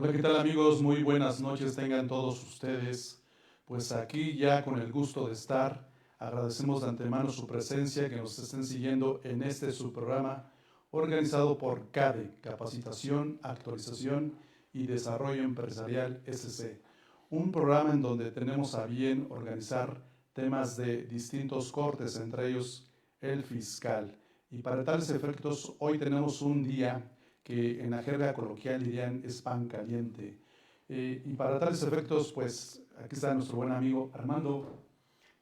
Hola, ¿qué tal amigos? Muy buenas noches tengan todos ustedes. Pues aquí ya con el gusto de estar, agradecemos de antemano su presencia, que nos estén siguiendo en este su programa organizado por CADE, Capacitación, Actualización y Desarrollo Empresarial SC. Un programa en donde tenemos a bien organizar temas de distintos cortes, entre ellos el fiscal. Y para tales efectos, hoy tenemos un día que en la jerga coloquial dirían es pan caliente. Y para tales efectos, pues aquí está nuestro buen amigo Armando.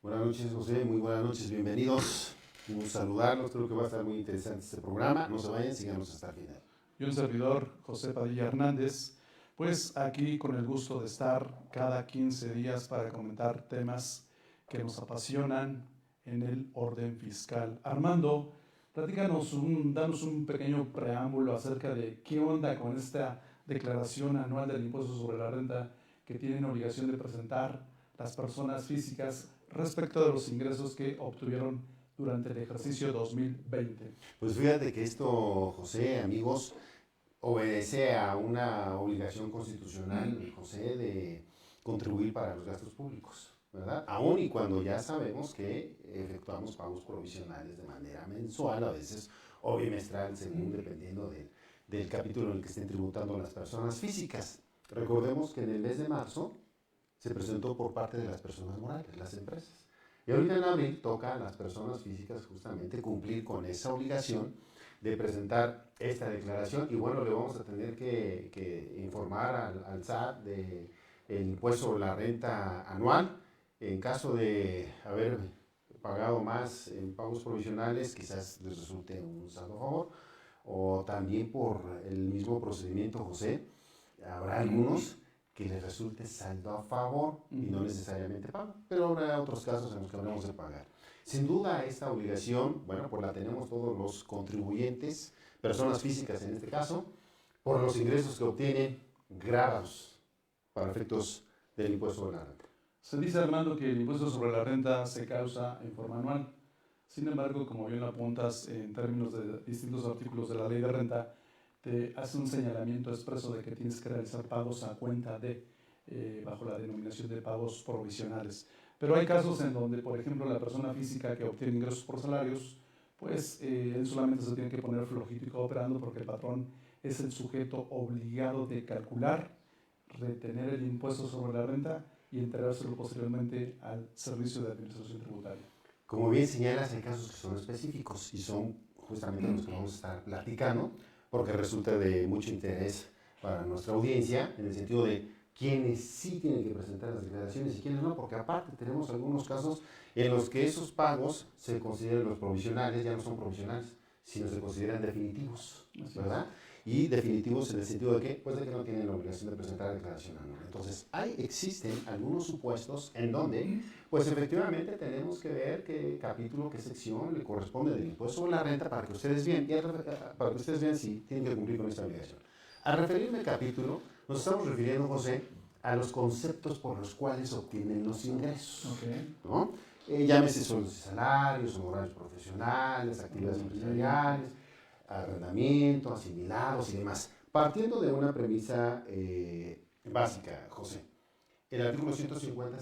Buenas noches, José, muy buenas noches, bienvenidos. Un saludarlos, creo que va a estar muy interesante este programa. No se vayan, síganos hasta el final. Y un servidor, José Padilla Hernández, pues aquí con el gusto de estar cada 15 días para comentar temas que nos apasionan en el orden fiscal. Armando, danos un pequeño preámbulo acerca de qué onda con esta declaración anual del impuesto sobre la renta que tienen obligación de presentar las personas físicas respecto de los ingresos que obtuvieron durante el ejercicio 2020. Pues fíjate que esto, José, amigos, obedece a una obligación constitucional, José, de contribuir para los gastos públicos, ¿verdad? Aún y cuando ya sabemos que efectuamos pagos provisionales de manera mensual, a veces o bimestral, según dependiendo del capítulo en el que estén tributando las personas físicas. Recordemos que en el mes de marzo se presentó por parte de las personas morales, las empresas. Y ahorita en abril toca a las personas físicas justamente cumplir con esa obligación de presentar esta declaración. Y bueno, le vamos a tener que informar al SAT del impuesto sobre la renta anual. En caso de haber pagado más en pagos provisionales, quizás les resulte un saldo a favor. O también por el mismo procedimiento, José, habrá algunos que les resulte saldo a favor y no necesariamente pago, pero habrá otros casos en los que habremos de pagar. Sin duda esta obligación, bueno, pues la tenemos todos los contribuyentes, personas físicas en este caso, por los ingresos que obtienen grabados para efectos del impuesto de la renta. Se dice, Armando, que el impuesto sobre la renta se causa en forma anual. Sin embargo, como bien lo apuntas en términos de distintos artículos de la ley de renta, te hace un señalamiento expreso de que tienes que realizar pagos a cuenta de, bajo la denominación de pagos provisionales. Pero hay casos en donde, por ejemplo, la persona física que obtiene ingresos por salarios, pues él solamente se tiene que poner flojito y cooperando porque el patrón es el sujeto obligado de calcular, retener el impuesto sobre la renta y entregárselo posteriormente al Servicio de Administración Tributaria. Como bien señalas, hay casos que son específicos y son justamente los que vamos a estar platicando, porque resulta de mucho interés para nuestra audiencia, en el sentido de quiénes sí tienen que presentar las declaraciones y quiénes no, porque aparte tenemos algunos casos en los que esos pagos se consideran los provisionales, ya no son provisionales, sino se consideran definitivos, ¿verdad? Y definitivos en el sentido de que, pues de que no tienen la obligación de presentar declaración anual. Entonces, existen algunos supuestos en donde, pues efectivamente tenemos que ver qué capítulo, qué sección le corresponde del impuesto sobre la renta para que ustedes vean, para que ustedes vean si tienen que cumplir con esta obligación. Al referirme al capítulo, nos estamos refiriendo, José, a los conceptos por los cuales obtienen los ingresos, ¿no? Llámese sueldos y salarios, honorarios profesionales, actividades empresariales, arrendamiento, asimilados y demás. Partiendo de una premisa básica, José. El artículo 150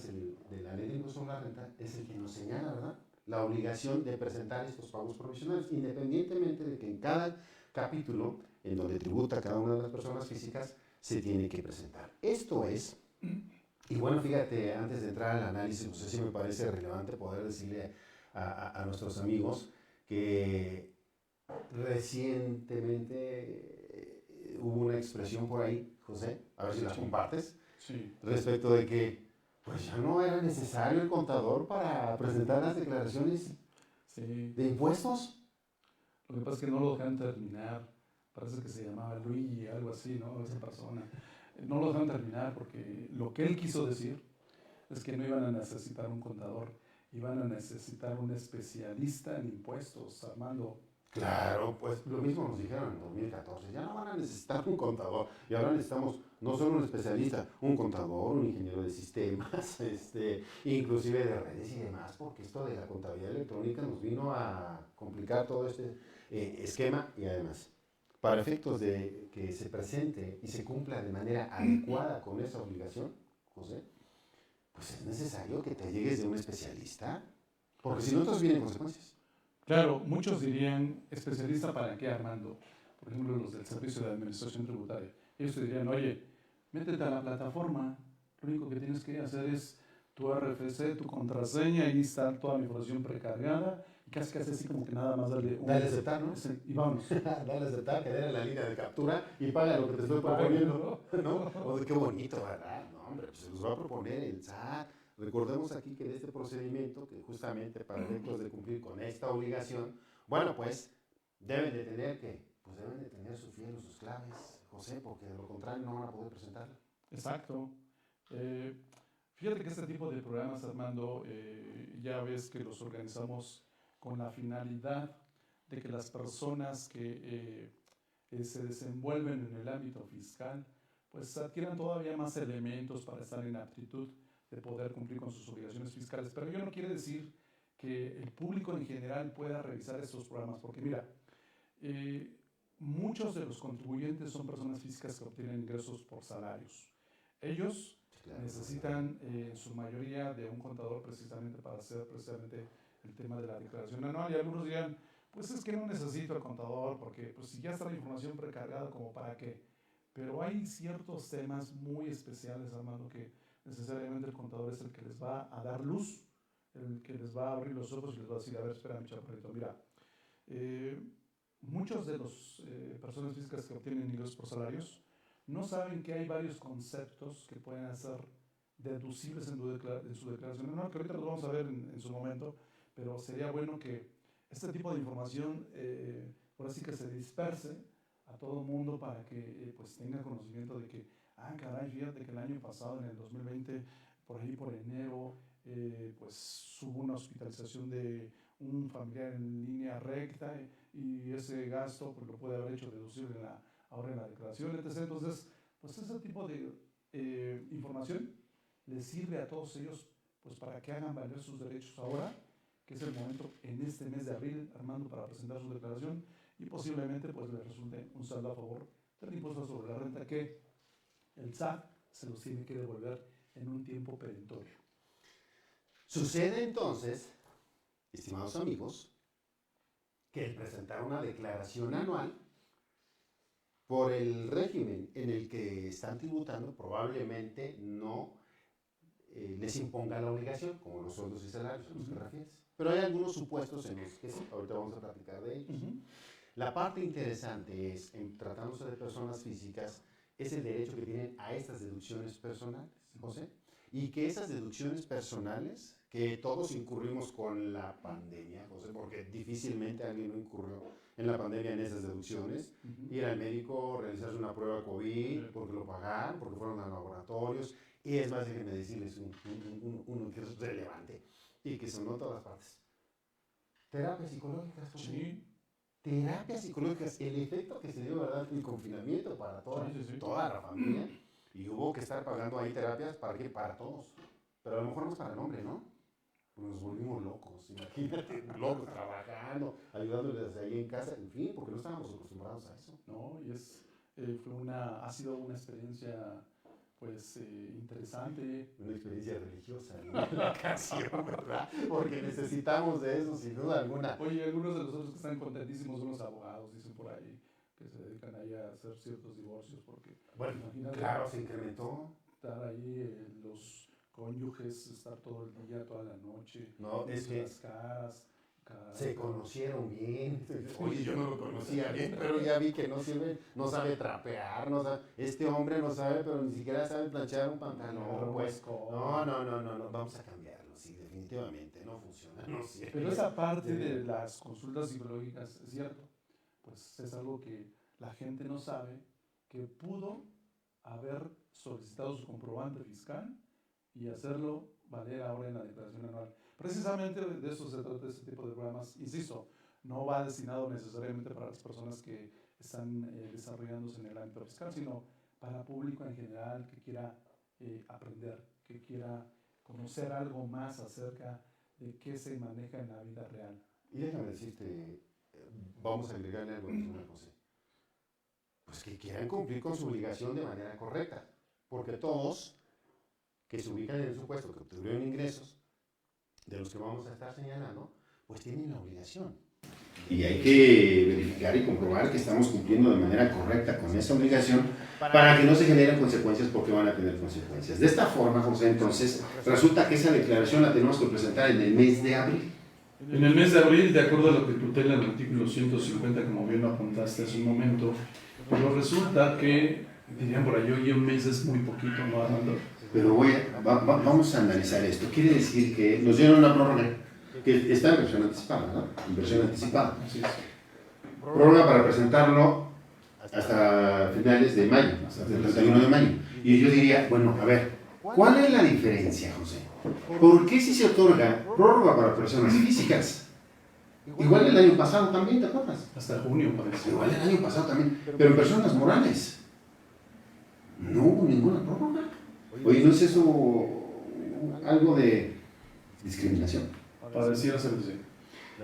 de la ley de impuesto sobre la renta es el que nos señala, ¿verdad?, la obligación de presentar estos pagos provisionales, independientemente de que en cada capítulo en donde tributa cada una de las personas físicas se tiene que presentar. Esto es, y bueno, fíjate, antes de entrar al análisis, no sé si me parece relevante poder decirle a nuestros amigos que recientemente hubo una expresión por ahí, José, a ver si la compartes, respecto de que pues ya no era necesario el contador para presentar las declaraciones de impuestos. Lo que pasa es que no lo dejan terminar. Parece que se llamaba Luigi, algo así, ¿no? Esa persona. No lo dejan terminar porque lo que él quiso decir es que no iban a necesitar un contador, iban a necesitar un especialista en impuestos, Armando. Claro, pues lo mismo nos dijeron en 2014, ya no van a necesitar un contador, y ahora necesitamos no solo un especialista, un contador, un ingeniero de sistemas, inclusive de redes y demás, porque esto de la contabilidad electrónica nos vino a complicar todo este esquema y además, para efectos de que se presente y se cumpla de manera adecuada con esa obligación, José, pues es necesario que te llegues de un especialista, porque si no, entonces vienen consecuencias. Claro, muchos dirían, ¿especialista para qué, Armando? Por ejemplo, los del Servicio de Administración Tributaria. Ellos te dirían, oye, métete a la plataforma, lo único que tienes que hacer es tu RFC, tu contraseña, ahí está toda la información precargada, y casi así como que nada más darle Dale a aceptar, ¿no? y vámonos. Dale a aceptar, genera la línea de captura y paga lo que te estoy proponiendo, ¿no? O qué bonito, ¿verdad? No, hombre, pues se los va a proponer el SAT. Recordemos aquí que en este procedimiento, que justamente para efectos de cumplir con esta obligación, bueno, pues deben de tener que, pues deben de tener su fiel o sus claves, José, porque de lo contrario no van a poder presentarla. Exacto. Eh, Fíjate que este tipo de programas, Armando, ya ves que los organizamos con la finalidad de que las personas que se desenvuelven en el ámbito fiscal, pues adquieran todavía más elementos para estar en aptitud de poder cumplir con sus obligaciones fiscales. Pero ello no quiere decir que el público en general pueda revisar estos programas, porque mira, eh, muchos de los contribuyentes son personas físicas que obtienen ingresos por salarios. Ellos Claro, necesitan en su mayoría de un contador precisamente para hacer precisamente el tema de la declaración anual, y algunos dirán, pues es que no necesito el contador porque pues si ya está la información precargada, como para qué. Pero hay ciertos temas muy especiales, Armando, que necesariamente el contador es el que les va a dar luz, el que les va a abrir los ojos y les va a decir, a ver, espera, mi chaparrito, mira, eh, muchos de las personas físicas que obtienen ingresos por salarios no saben que hay varios conceptos que pueden ser deducibles en su declaración anual, que ahorita los vamos a ver en su momento, pero sería bueno que este tipo de información, por así que se disperse a todo el mundo para que pues tenga conocimiento de que, ah, caray, fíjate que el año pasado, en el 2020, por ahí por enero, pues hubo una hospitalización de un familiar en línea recta y ese gasto pues, lo puede haber hecho deducible ahora en la declaración, etc. Entonces, pues ese tipo de información les sirve a todos ellos pues para que hagan valer sus derechos ahora, que es el momento en este mes de abril, Armando, para presentar su declaración y posiblemente pues les resulte un saldo a favor del impuesto sobre la renta que el SAT se los tiene que devolver en un tiempo perentorio. sucede entonces, estimados amigos, que el presentar una declaración anual por el régimen en el que están tributando probablemente no les imponga la obligación, como los sueldos y salarios a los que refieres. Pero hay algunos supuestos en los que sí, ahorita vamos a platicar de ellos. La parte interesante es, en tratándose de personas físicas, es el derecho que tienen a estas deducciones personales, José, y que esas deducciones personales, que todos incurrimos con la pandemia, José, porque difícilmente alguien no incurrió en la pandemia en esas deducciones, ir al médico, realizarse una prueba COVID, porque lo pagaron, porque fueron a laboratorios, y es más, déjenme decirles uno que es relevante y que sonó en todas partes. Terapias psicológicas, José. Sí. Terapias psicológicas, el efecto que se dio, ¿verdad? El confinamiento para toda la familia. Y hubo que estar pagando ahí terapias, ¿para qué? Para todos. Pero a lo mejor no es para el hombre, ¿no? Pues nos volvimos locos, imagínate, locos trabajando, ayudándoles ahí en casa, en fin, porque no estábamos acostumbrados a eso. No, y ha sido una experiencia pues interesante. Una experiencia religiosa, ¿no? La canción, ¿verdad? Porque necesitamos de eso, sin duda alguna. Oye, algunos de los otros que están contentísimos son los abogados, dicen por ahí, que se dedican ahí a hacer ciertos divorcios, porque Bueno, imagínate claro, se incrementó. estar ahí, los cónyuges, estar todo el día, toda la noche, No, es que las caras. Caray, se conocieron bien. Oye, yo no lo conocía bien, pero ya vi que no sirve, no sabe trapear, no sabe, este hombre no sabe, pero ni siquiera sabe planchar un pantalón, pues. No, vamos a cambiarlo, sí, definitivamente, no funciona, no sirve. Pero esa parte de las consultas psicológicas, es cierto, pues es algo que la gente no sabe, que pudo haber solicitado su comprobante fiscal y hacerlo valer ahora en la declaración anual. Precisamente de eso se trata este tipo de programas. Insisto, no va destinado necesariamente para las personas que están desarrollándose en el ámbito fiscal, sino para público en general que quiera aprender, que quiera conocer algo más acerca de qué se maneja en la vida real. Y déjame decirte, vamos a agregarle algo adicional, José. pues que quieran cumplir con su obligación de manera correcta, porque todos que se ubican en el supuesto que obtuvieron ingresos, de los que vamos a estar señalando, pues tienen la obligación. Y hay que verificar y comprobar que estamos cumpliendo de manera correcta con esa obligación para que no se generen consecuencias, porque van a tener consecuencias. De esta forma, José, entonces, resulta que esa declaración la tenemos que presentar en el mes de abril. En el mes de abril, de acuerdo a lo que tutela el artículo 150, como bien lo apuntaste hace un momento, pero resulta que, dirían por ahí, hoy un mes es muy poquito, ¿no, Armando? Pero vamos a analizar esto. Quiere decir que nos dieron una prórroga, que está en versión anticipada, ¿no? En versión anticipada. Así es. Prórroga para presentarlo hasta finales de mayo, hasta el 31 de mayo. Y yo diría, bueno, a ver, ¿cuál es la diferencia, José? ¿Por qué si se otorga prórroga para personas físicas? Igual el año pasado también, ¿te acuerdas? Hasta junio parece. Igual el año pasado también, pero en personas morales. No hubo ninguna prórroga. Oye, ¿no es eso algo de discriminación? Pareciera ser así.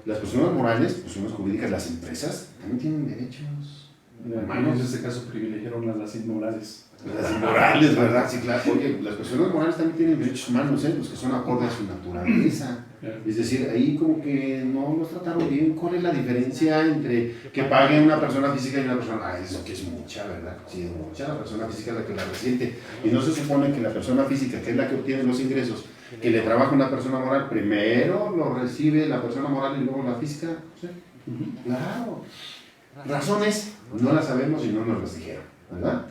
Las personas morales, personas jurídicas, las empresas, también tienen derechos. En este caso privilegiaron a las inmorales. Las inmorales, ¿verdad? Sí, claro. Oye, las personas morales también tienen derechos humanos, los que son acorde a su naturaleza. Es decir, ahí como que no los trataron bien. ¿Cuál es la diferencia entre que pague una persona física y una persona? Ah, eso que es mucha, ¿verdad? Sí, es mucha. La persona física es la que la resiente. Y no se supone que la persona física, que es la que obtiene los ingresos, que le trabaja una persona moral, primero lo recibe la persona moral y luego la física. ¿Sí? Claro. Razones no las sabemos y no nos las dijeron, ¿verdad?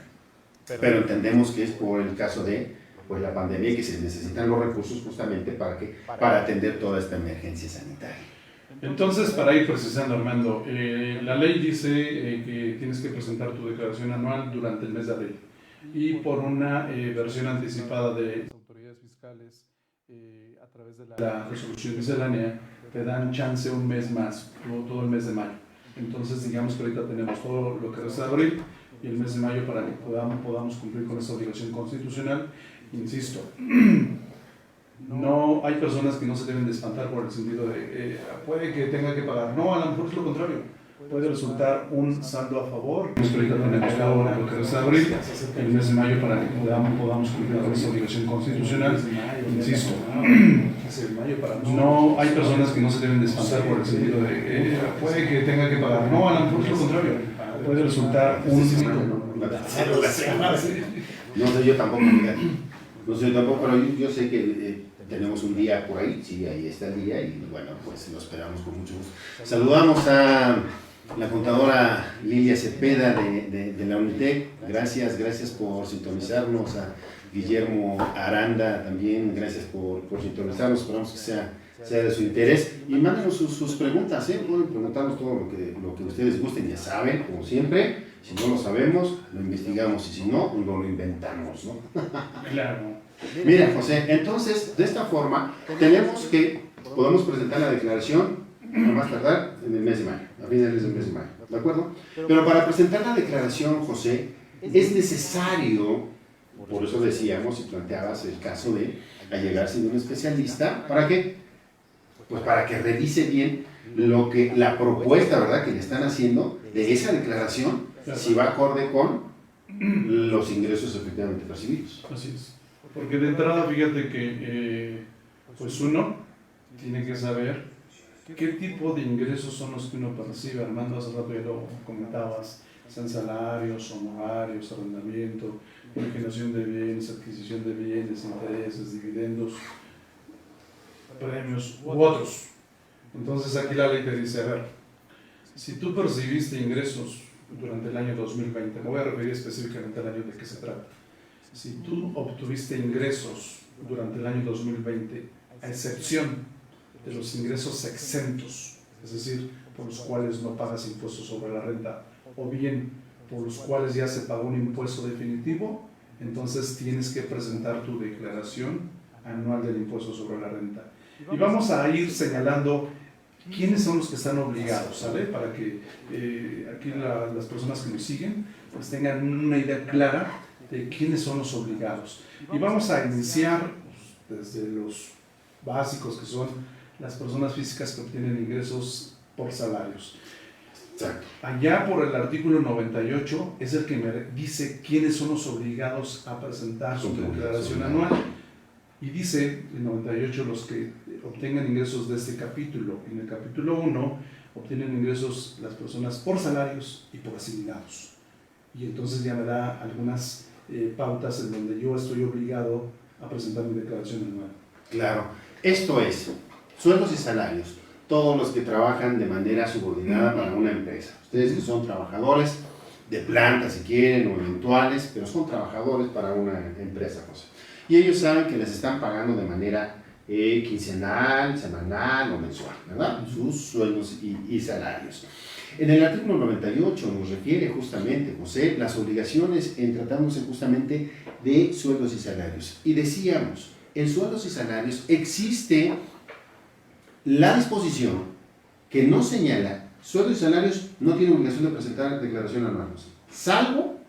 Pero entendemos que es por el caso de la pandemia y que se necesitan los recursos justamente para atender toda esta emergencia sanitaria. Entonces, para ir precisando, Armando, la ley dice que tienes que presentar tu declaración anual durante el mes de abril y por una versión anticipada de las autoridades fiscales a través de la resolución miscelánea te dan chance un mes más, todo el mes de mayo. Entonces, digamos que ahorita tenemos todo lo que resta de abril y el mes de mayo para que podamos cumplir con esa obligación constitucional. Insisto, no hay personas que no se deben de espantar por el sentido de puede que tenga que pagar. No, a lo mejor es lo contrario. Puede resultar un saldo a favor. Ahorita tenemos todo lo que resta de abril, el mes de mayo para que podamos cumplir con esa obligación constitucional. Insisto, no hay personas que no se deben de espantar por el sentido de puede que tenga que pagar. No, a lo mejor es lo contrario. Puede resultar un... No sé yo tampoco, amiga. No sé yo tampoco, pero yo sé que tenemos un día por ahí, sí, ahí está el día y bueno, pues lo esperamos con mucho gusto. Saludamos a la contadora Lilia Cepeda de la Unitec, gracias por sintonizarnos, a Guillermo Aranda también, gracias por sintonizarnos, esperamos que sea de su interés y mándenos sus preguntas, pueden preguntarnos todo lo que ustedes gusten, ya saben, como siempre, si no lo sabemos, lo investigamos y si no, lo inventamos, ¿no? Claro. Mira, José, entonces, de esta forma, podemos presentar la declaración, a más tardar, en el mes de mayo, a finales del mes de mayo, ¿de acuerdo? Pero para presentar la declaración, José, es necesario, por eso decíamos y planteabas el caso de allegarse de un especialista, ¿para qué? Pues para que revise bien la propuesta, ¿verdad?, que le están haciendo de esa declaración, si va acorde con los ingresos efectivamente percibidos. Así es. Porque de entrada, fíjate que pues uno tiene que saber qué tipo de ingresos son los que uno percibe. Armando, hace rato ya lo comentabas, sean salarios, honorarios, arrendamiento, generación de bienes, adquisición de bienes, intereses, dividendos, premios u otros. Entonces aquí la ley te dice, a ver, si tú percibiste ingresos durante el año 2020, me voy a referir específicamente al año de que se trata, si tú obtuviste ingresos durante el año 2020, a excepción de los ingresos exentos, es decir, por los cuales no pagas impuestos sobre la renta, o bien por los cuales ya se pagó un impuesto definitivo, entonces tienes que presentar tu declaración anual del impuesto sobre la renta. Y vamos a ir señalando quiénes son los que están obligados, ¿sale? Para que aquí las personas que nos siguen pues tengan una idea clara de quiénes son los obligados. Y vamos a iniciar pues, desde los básicos, que son las personas físicas que obtienen ingresos por salarios. Exacto. Allá por el artículo 98 es el que me dice quiénes son los obligados a presentar su declaración anual. Y dice, en 98, los que obtengan ingresos de este capítulo. En el capítulo 1 obtienen ingresos las personas por salarios y por asimilados. Y entonces ya me da algunas pautas en donde yo estoy obligado a presentar mi declaración anual. Claro. Esto es, sueldos y salarios. Todos los que trabajan de manera subordinada para una empresa. Ustedes que son trabajadores de planta, si quieren, o eventuales, pero son trabajadores para una empresa, José. Y ellos saben que les están pagando de manera quincenal, semanal o mensual, ¿verdad? Sus sueldos y salarios. En el artículo 98 nos refiere justamente, José, las obligaciones en tratándose justamente de sueldos y salarios. Y decíamos, en sueldos y salarios existe la disposición que no señala sueldos y salarios no tienen obligación de presentar declaración anual, salvo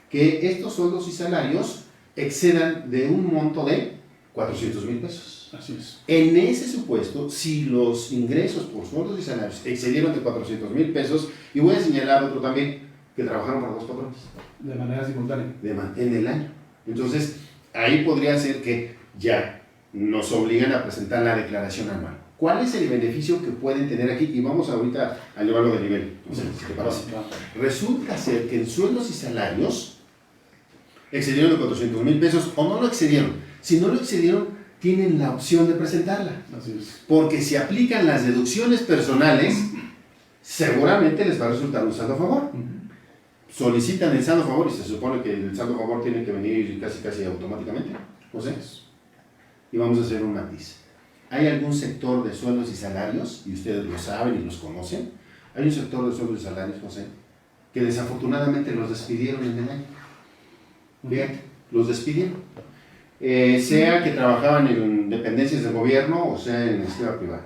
que estos sueldos y salarios excedan de un monto de 400,000 pesos. Así es. En ese supuesto, si los ingresos por sueldos y salarios excedieron de 400,000 pesos, y voy a señalar otro también, que trabajaron para dos patrones. De manera simultánea. En el año. Entonces, ahí podría ser que ya nos obligan a presentar la declaración anual. ¿Cuál es el beneficio que pueden tener aquí? Y vamos ahorita a llevarlo de nivel. No sé si te parece. Resulta ser que en sueldos y salarios excedieron de 400,000 pesos o no lo excedieron. Si no lo excedieron, tienen la opción de presentarla. Así es. Porque si aplican las deducciones personales, seguramente les va a resultar un saldo a favor. Solicitan el saldo a favor y se supone que el saldo a favor tiene que venir casi automáticamente. ¿No sé? Y vamos a hacer un matiz. ¿Hay algún sector de sueldos y salarios, y ustedes lo saben y los conocen? Hay un sector de sueldos y salarios, José, que desafortunadamente los despidieron en el año. Fíjate, los despidieron. Sea que trabajaban en dependencias del gobierno o sea en el esquema privado.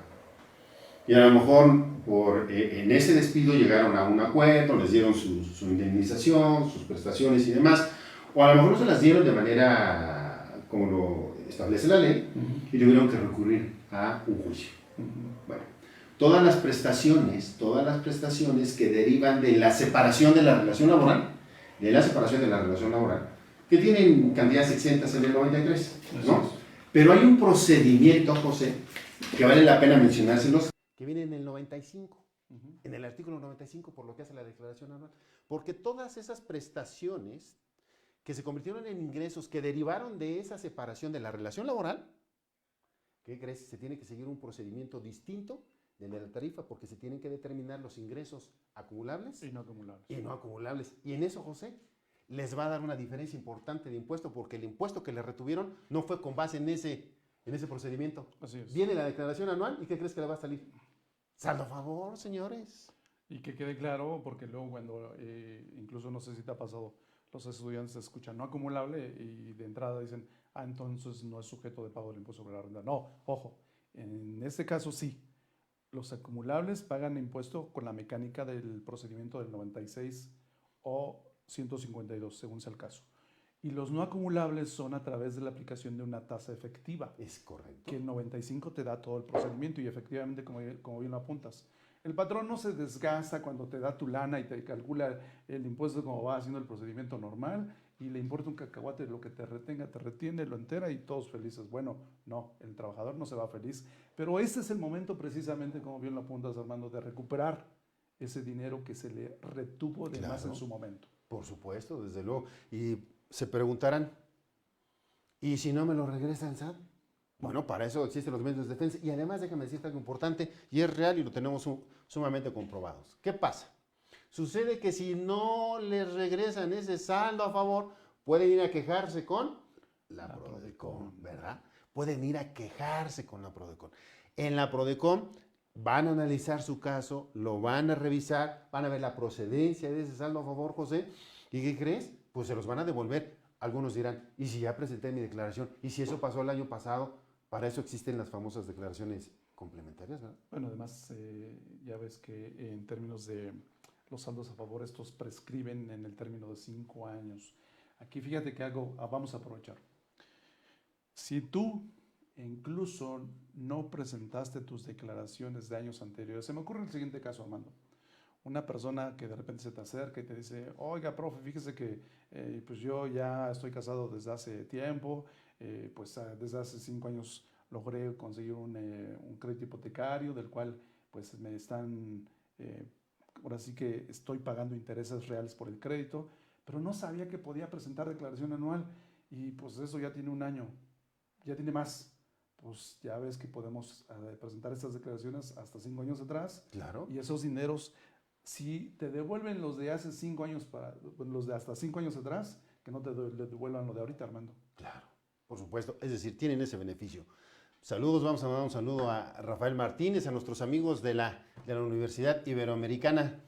Y a lo mejor en ese despido llegaron a un acuerdo, les dieron su indemnización, sus prestaciones y demás, o a lo mejor no se las dieron de manera como lo establece la ley y tuvieron que recurrir a un juicio. Bueno, todas las prestaciones que derivan de la separación de la relación laboral, que tienen cantidades exentas en el 93, ¿no? Pero hay un procedimiento, José, que vale la pena mencionárselos, que viene en el 95, en el artículo 95, por lo que hace la declaración anual, porque todas esas prestaciones que se convirtieron en ingresos que derivaron de esa separación de la relación laboral, ¿qué crees? Se tiene que seguir un procedimiento distinto de la tarifa porque se tienen que determinar los ingresos acumulables y no acumulables. Y en eso, José, les va a dar una diferencia importante de impuesto porque el impuesto que le retuvieron no fue con base en ese procedimiento. Así es. Viene la declaración anual y ¿qué crees que le va a salir? Saldo a favor, señores. Y que quede claro, porque luego cuando, incluso no sé si te ha pasado, los estudiantes escuchan no acumulable y de entrada dicen, entonces no es sujeto de pago del impuesto sobre la renta. No, ojo, en este caso sí. Los acumulables pagan impuesto con la mecánica del procedimiento del 96 o 152, según sea el caso. Y los no acumulables son a través de la aplicación de una tasa efectiva. Es correcto. Que el 95 te da todo el procedimiento y efectivamente, como bien lo apuntas, el patrón no se desgasta cuando te da tu lana y te calcula el impuesto como va haciendo el procedimiento normal y le importa un cacahuate lo que te retenga, te retiene, lo entera y todos felices. Bueno, no, el trabajador no se va feliz, pero este es el momento precisamente, como bien lo apuntas, Armando, de recuperar ese dinero que se le retuvo de más en su momento. Por supuesto, desde luego. Y se preguntarán, ¿y si no me lo regresa el SAT? Bueno, para eso existen los medios de defensa. Y además, déjame decirte algo importante, y es real y lo tenemos sumamente comprobados. ¿Qué pasa? Sucede que si no les regresan ese saldo a favor, pueden ir a quejarse con la Prodecon, ¿verdad? Pueden ir a quejarse con la Prodecon. En la Prodecon van a analizar su caso, lo van a revisar, van a ver la procedencia de ese saldo a favor, José. ¿Y qué crees? Pues se los van a devolver. Algunos dirán, ¿y si ya presenté mi declaración? ¿Y si eso pasó el año pasado? Para eso existen las famosas declaraciones complementarias, ¿verdad? Bueno, además, ya ves que en términos de los saldos a favor, estos prescriben en el término de 5 años. Aquí fíjate que vamos a aprovechar. Si tú incluso no presentaste tus declaraciones de años anteriores, se me ocurre el siguiente caso, Armando. una persona que de repente se te acerca y te dice, oiga, profe, fíjese que pues yo ya estoy casado desde hace tiempo, desde hace 5 años logré conseguir un crédito hipotecario del cual pues me están, ahora sí que estoy pagando intereses reales por el crédito, pero no sabía que podía presentar declaración anual y pues eso ya tiene un año, ya tiene más. Pues ya ves que podemos presentar estas declaraciones hasta 5 años atrás Claro. y esos dineros, si te devuelven los de hace 5 años, los de hasta 5 años atrás, que no te devuelvan lo de ahorita, Armando. Claro, por supuesto. Es decir, tienen ese beneficio. Saludos, vamos a mandar un saludo a Rafael Martínez, a nuestros amigos de la Universidad Iberoamericana.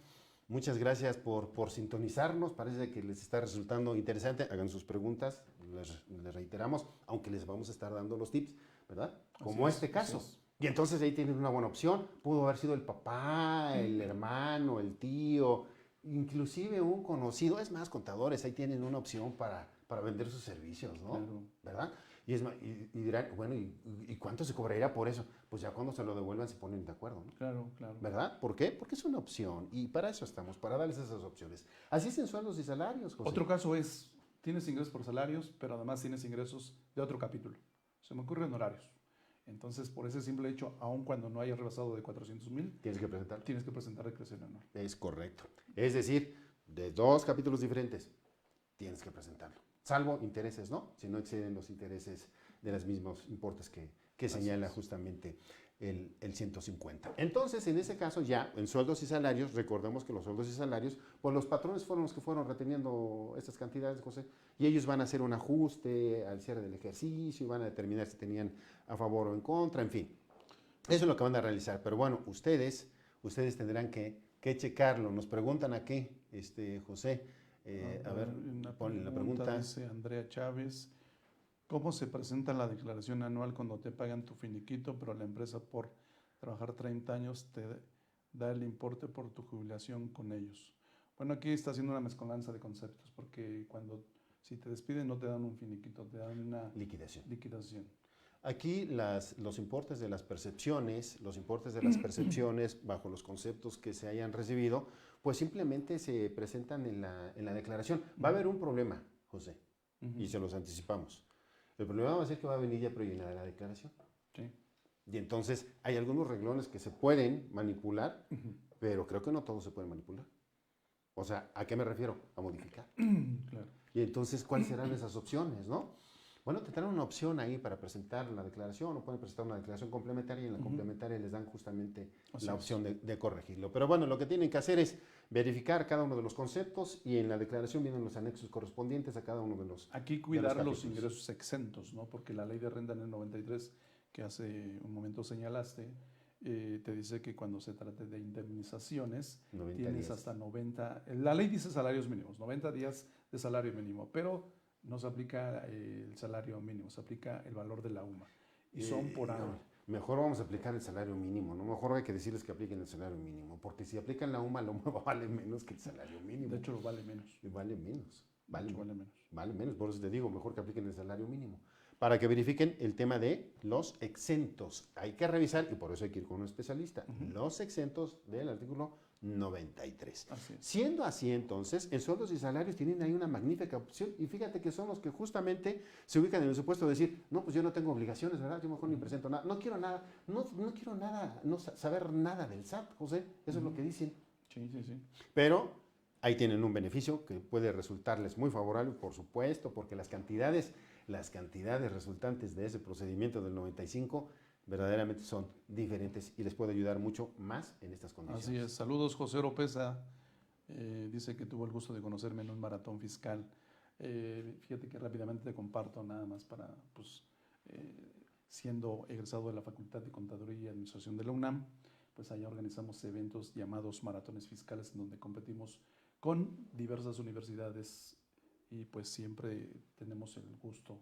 Muchas gracias por sintonizarnos. Parece que les está resultando interesante. Hagan sus preguntas, les reiteramos, aunque les vamos a estar dando los tips, ¿verdad? Como este caso. Y entonces ahí tienen una buena opción. Pudo haber sido el papá, el hermano, el tío, inclusive un conocido. Es más, contadores, ahí tienen una opción para vender sus servicios, ¿no? Claro. ¿Verdad? Y dirán, bueno, ¿y cuánto se cobraría por eso? Pues ya cuando se lo devuelvan se ponen de acuerdo, ¿no? Claro, claro. ¿Verdad? ¿Por qué? Porque es una opción y para eso estamos, para darles esas opciones. Así es en sueldos y salarios, José. Otro caso es, tienes ingresos por salarios, pero además tienes ingresos de otro capítulo. Se me ocurren horarios. Entonces, por ese simple hecho, aun cuando no hayas rebasado de 400,000, Tienes que presentar. tienes que presentar declaración anual. Es correcto. Es decir, de 2 capítulos diferentes, tienes que presentarlo. Salvo intereses, ¿no? Si no exceden los intereses de los mismos importes que señala justamente el 150. Entonces, en ese caso ya, en sueldos y salarios, recordemos que los sueldos y salarios, pues los patrones fueron los que fueron reteniendo estas cantidades, José, y ellos van a hacer un ajuste al cierre del ejercicio y van a determinar si tenían a favor o en contra, en fin. Eso es lo que van a realizar. Pero bueno, ustedes tendrán que checarlo. Nos preguntan aquí, José, a ver, ponle la pregunta. Dice Andrea Chávez, ¿cómo se presenta la declaración anual cuando te pagan tu finiquito, pero la empresa por trabajar 30 años te da el importe por tu jubilación con ellos? Bueno, aquí está haciendo una mezcolanza de conceptos, porque si te despiden no te dan un finiquito, te dan una liquidación. Aquí los importes de las percepciones, bajo los conceptos que se hayan recibido, pues simplemente se presentan en la declaración. Va a haber un problema, José, y se los anticipamos. El problema va a ser que va a venir ya prellenada la declaración. Sí. Y entonces hay algunos renglones que se pueden manipular, pero creo que no todos se pueden manipular. O sea, ¿a qué me refiero? A modificar. Claro. Y entonces, ¿cuáles serán esas opciones, no? Bueno, tendrán una opción ahí para presentar la declaración o pueden presentar una declaración complementaria y en la complementaria les dan justamente la opción de corregirlo. Pero bueno, lo que tienen que hacer es verificar cada uno de los conceptos y en la declaración vienen los anexos correspondientes a cada uno de los Aquí cuidar los ingresos exentos, ¿no? Porque la ley de renta en el 93, que hace un momento señalaste, te dice que cuando se trate de indemnizaciones, tienes días. Hasta 90, la ley dice salarios mínimos, 90 días de salario mínimo, pero no se aplica el salario mínimo, se aplica el valor de la UMA. Y son por año. Mejor vamos a aplicar el salario mínimo, ¿no? Mejor hay que decirles que apliquen el salario mínimo, porque si aplican la UMA vale menos que el salario mínimo. De hecho, vale menos. Vale menos. Vale menos. Vale menos, por eso te digo, mejor que apliquen el salario mínimo. Para que verifiquen el tema de los exentos. Hay que revisar, y por eso hay que ir con un especialista, los exentos del artículo 93. Así es. Siendo así, entonces, en sueldos y salarios tienen ahí una magnífica opción, y fíjate que son los que justamente se ubican en el supuesto de decir, no, pues yo no tengo obligaciones, ¿verdad? Yo mejor ni presento nada. No quiero nada, no saber nada del SAT, José. Eso es lo que dicen. Sí. Pero ahí tienen un beneficio que puede resultarles muy favorable, por supuesto, porque las cantidades resultantes de ese procedimiento del 95 verdaderamente son diferentes y les puede ayudar mucho más en estas condiciones. Así es. Saludos, José Oropesa. Dice que tuvo el gusto de conocerme en un maratón fiscal. Fíjate que rápidamente te comparto nada más para, siendo egresado de la Facultad de Contaduría y Administración de la UNAM, pues allá organizamos eventos llamados maratones fiscales en donde competimos con diversas universidades y pues siempre tenemos el gusto,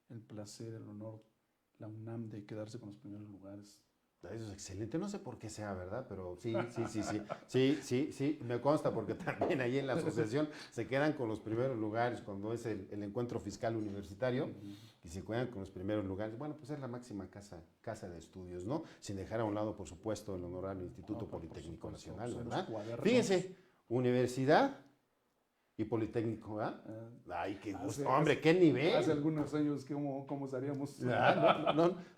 el placer, el honor, la UNAM de quedarse con los primeros lugares. Eso es excelente, no sé por qué sea, ¿verdad? Pero sí, me consta porque también ahí en la asociación se quedan con los primeros lugares cuando es el encuentro fiscal universitario y se quedan con los primeros lugares. Bueno, pues es la máxima casa de estudios, ¿no? Sin dejar a un lado, por supuesto, el honorable Instituto Politécnico Nacional, ¿verdad? Fíjense, universidad y Politécnico, ¿verdad? Ay, qué gusto. Hombre, qué nivel. Hace algunos años, ¿cómo estaríamos?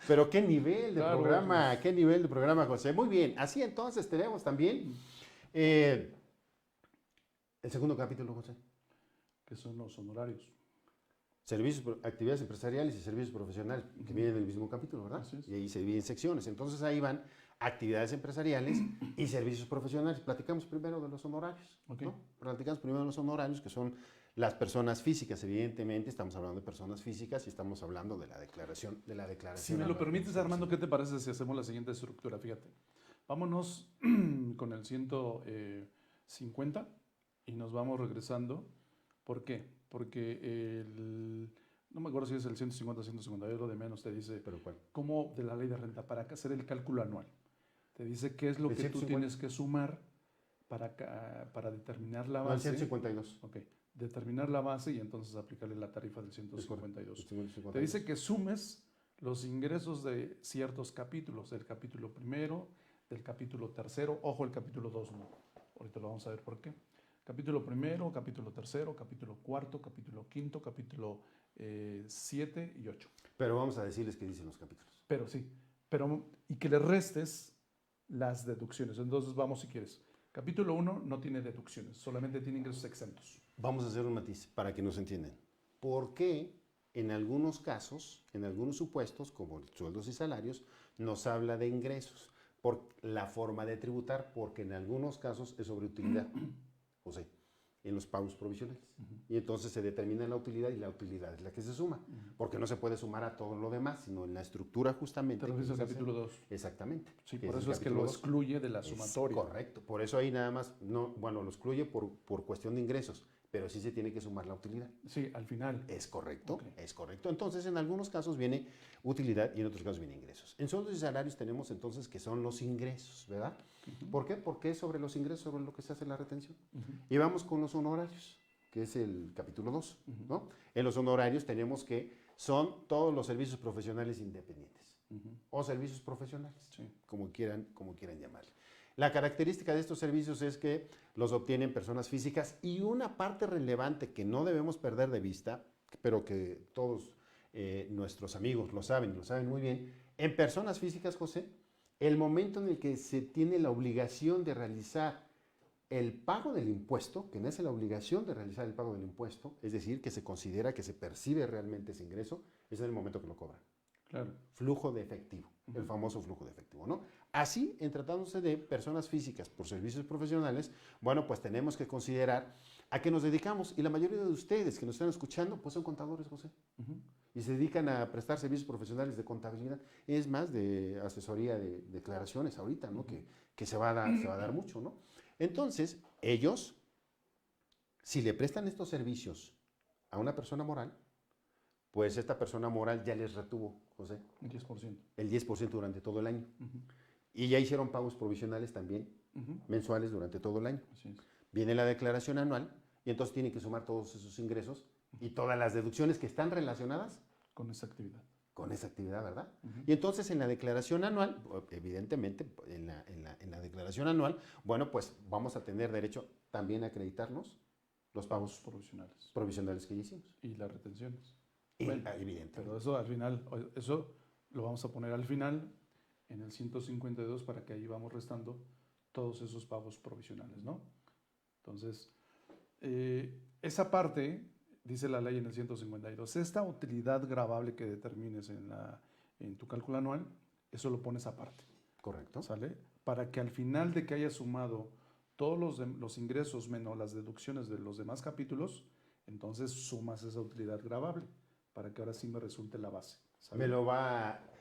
Pero qué nivel de programa, qué nivel de programa, José. Muy bien, así entonces tenemos también el segundo capítulo, José. Que son los honorarios. Servicios, actividades empresariales y servicios profesionales, que vienen en el mismo capítulo, ¿verdad? Y ahí se dividen secciones. Entonces ahí van actividades empresariales y servicios profesionales. Platicamos primero de los honorarios, ¿no? Platicamos primero de los honorarios, que son las personas físicas, evidentemente. Estamos hablando de personas físicas y estamos hablando de la declaración. Si me lo permites, Armando, ¿qué te parece si hacemos la siguiente estructura? Fíjate, vámonos con el 150 y nos vamos regresando. ¿Por qué? Porque no me acuerdo si es el 150, 152, lo de menos, te dice, ¿Pero cuál? ¿cómo de la ley de renta? Para hacer el cálculo anual. Te dice qué es lo que tú tienes que sumar para determinar la base. No, el 152. Ok, determinar la base y entonces aplicarle la tarifa del 152. Te dice que sumes los ingresos de ciertos capítulos, del capítulo primero, del capítulo tercero, ojo, el capítulo 2 no. Ahorita lo vamos a ver por qué. Capítulo primero, capítulo tercero, capítulo cuarto, capítulo quinto, capítulo 7 y 8. Pero vamos a decirles qué dicen los capítulos. Pero sí, y que le restes las deducciones. Entonces vamos si quieres. Capítulo 1 no tiene deducciones, solamente tiene ingresos exentos. Vamos a hacer un matiz para que nos entiendan. ¿Por qué en algunos casos, en algunos supuestos, como sueldos y salarios, nos habla de ingresos? Por la forma de tributar, porque en algunos casos es sobre utilidad. O sea, en los pagos provisionales. Y entonces se determina la utilidad y la utilidad es la que se suma. Porque no se puede sumar a todo lo demás, sino en la estructura justamente. Te refieres al capítulo 2. Exactamente. Sí, por eso es que lo excluye de la sumatoria. Correcto. Por eso ahí nada más, lo excluye por cuestión de ingresos, pero sí se tiene que sumar la utilidad. Sí, al final. Es correcto, es correcto. Entonces, en algunos casos viene utilidad y en otros casos viene ingresos. En sueldos y salarios tenemos entonces que son los ingresos, ¿verdad? ¿Por qué? Porque es sobre los ingresos sobre lo que se hace la retención. Y vamos con los honorarios, que es el capítulo 2, ¿no? En los honorarios tenemos que son todos los servicios profesionales independientes o servicios profesionales, como quieran llamarle. La característica de estos servicios es que los obtienen personas físicas y una parte relevante que no debemos perder de vista, pero que todos nuestros amigos lo saben muy bien, en personas físicas, José, el momento en el que se tiene la obligación de realizar el pago del impuesto, que nace la obligación de realizar el pago del impuesto, es decir, que se considera que se percibe realmente ese ingreso, es en el momento que lo cobran. Claro. Flujo de efectivo, el famoso flujo de efectivo, ¿no? Así, en tratándose de personas físicas por servicios profesionales, bueno, pues tenemos que considerar a qué nos dedicamos. Y la mayoría de ustedes que nos están escuchando, pues son contadores, José. Y se dedican a prestar servicios profesionales de contabilidad. Es más, de asesoría de declaraciones ahorita, ¿no? Que se va a dar mucho, ¿no? Entonces, ellos, si le prestan estos servicios a una persona moral, pues esta persona moral ya les retuvo, José. El 10%. El 10% durante todo el año. Y ya hicieron pagos provisionales también, mensuales durante todo el año. Así es. Viene la declaración anual y entonces tienen que sumar todos esos ingresos y todas las deducciones que están relacionadas con esa actividad. Con esa actividad, ¿verdad? Y entonces en la declaración anual, evidentemente, en la declaración anual, bueno, pues vamos a tener derecho también a acreditarnos los pagos provisionales que ya hicimos. Y las retenciones. Bueno, evidente. Pero eso al final, eso lo vamos a poner al final en el 152 para que ahí vamos restando todos esos pagos provisionales, ¿no? Entonces, esa parte, dice la ley en el 152, esta utilidad gravable que determines en tu cálculo anual, eso lo pones aparte. Correcto. ¿Sale? Para que al final de que hayas sumado todos los ingresos menos las deducciones de los demás capítulos, entonces sumas esa utilidad gravable, para que ahora sí me resulte la base.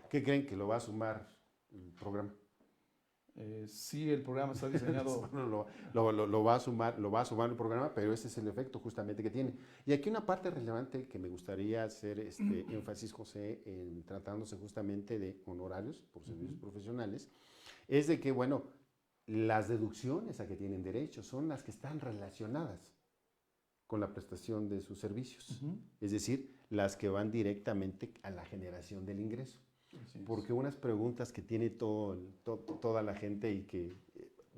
¿Qué creen que lo va a sumar el programa? Sí, el programa está diseñado. Bueno, lo va a sumar el programa, pero ese es el efecto justamente que tiene. Y aquí una parte relevante que me gustaría hacer énfasis, José, en tratándose justamente de honorarios por servicios profesionales, es de que, bueno, las deducciones a que tienen derecho son las que están relacionadas con la prestación de sus servicios. Es decir, las que van directamente a la generación del ingreso. Porque unas preguntas que tiene toda la gente y que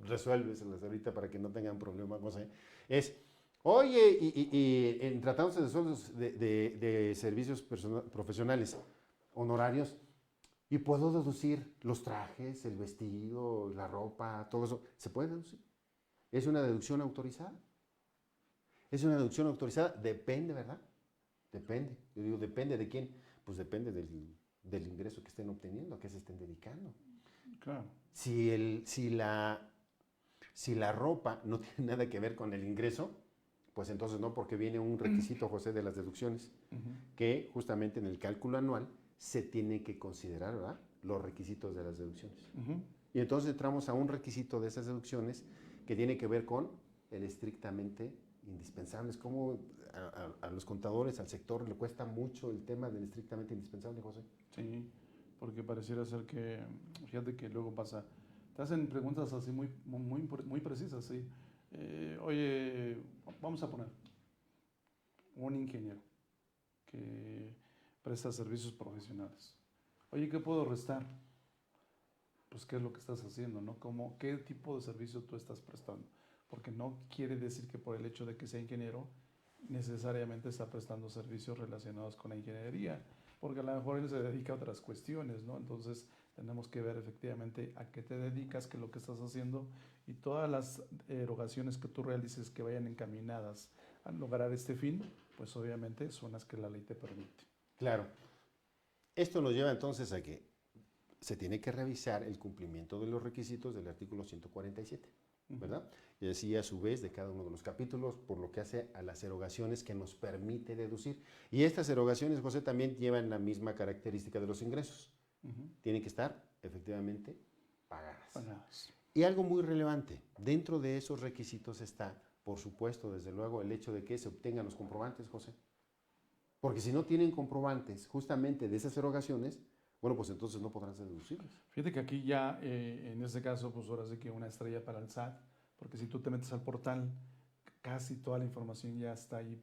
resuélveselas ahorita para que no tengan problema, José, es, oye, y en tratándose de sueldos de servicios profesionales, honorarios, y puedo deducir los trajes, el vestido, la ropa, todo eso, ¿se puede deducir? ¿Es una deducción autorizada? ¿Es una deducción autorizada? Depende, ¿verdad? Depende. Yo digo, ¿depende de quién? Pues depende del ingreso que estén obteniendo, a qué se estén dedicando. Claro. Si la ropa no tiene nada que ver con el ingreso, pues entonces no, porque viene un requisito, José, de las deducciones, que justamente en el cálculo anual se tiene que considerar, ¿verdad?, los requisitos de las deducciones. Y entonces entramos a un requisito de esas deducciones que tiene que ver con el estrictamente indispensable. Es como a los contadores, al sector, le cuesta mucho el tema del estrictamente indispensable, José. Sí, porque pareciera ser que, fíjate que luego pasa, te hacen preguntas así muy precisas, ¿sí? Oye, vamos a poner un ingeniero que presta servicios profesionales. Oye, ¿qué puedo restar? Pues, ¿qué es lo que estás haciendo, no? ¿Qué tipo de servicio tú estás prestando? Porque no quiere decir que por el hecho de que sea ingeniero, necesariamente está prestando servicios relacionados con la ingeniería, porque a lo mejor él se dedica a otras cuestiones, ¿no? Entonces, tenemos que ver efectivamente a qué te dedicas, qué es lo que estás haciendo, y todas las erogaciones que tú realices que vayan encaminadas a lograr este fin, pues obviamente son las que la ley te permite. Claro. Esto nos lleva entonces a que se tiene que revisar el cumplimiento de los requisitos del artículo 147, ¿verdad? Y así a su vez de cada uno de los capítulos, por lo que hace a las erogaciones que nos permite deducir. Y estas erogaciones, José, también llevan la misma característica de los ingresos. Tienen que estar efectivamente pagadas. Y algo muy relevante, dentro de esos requisitos está, por supuesto, desde luego, el hecho de que se obtengan los comprobantes, José. Porque si no tienen comprobantes justamente de esas erogaciones, bueno, pues entonces no podrán ser deducibles. Fíjate que aquí ya, en este caso, pues ahora sí que una estrella para el SAT, porque si tú te metes al portal, casi toda la información ya está ahí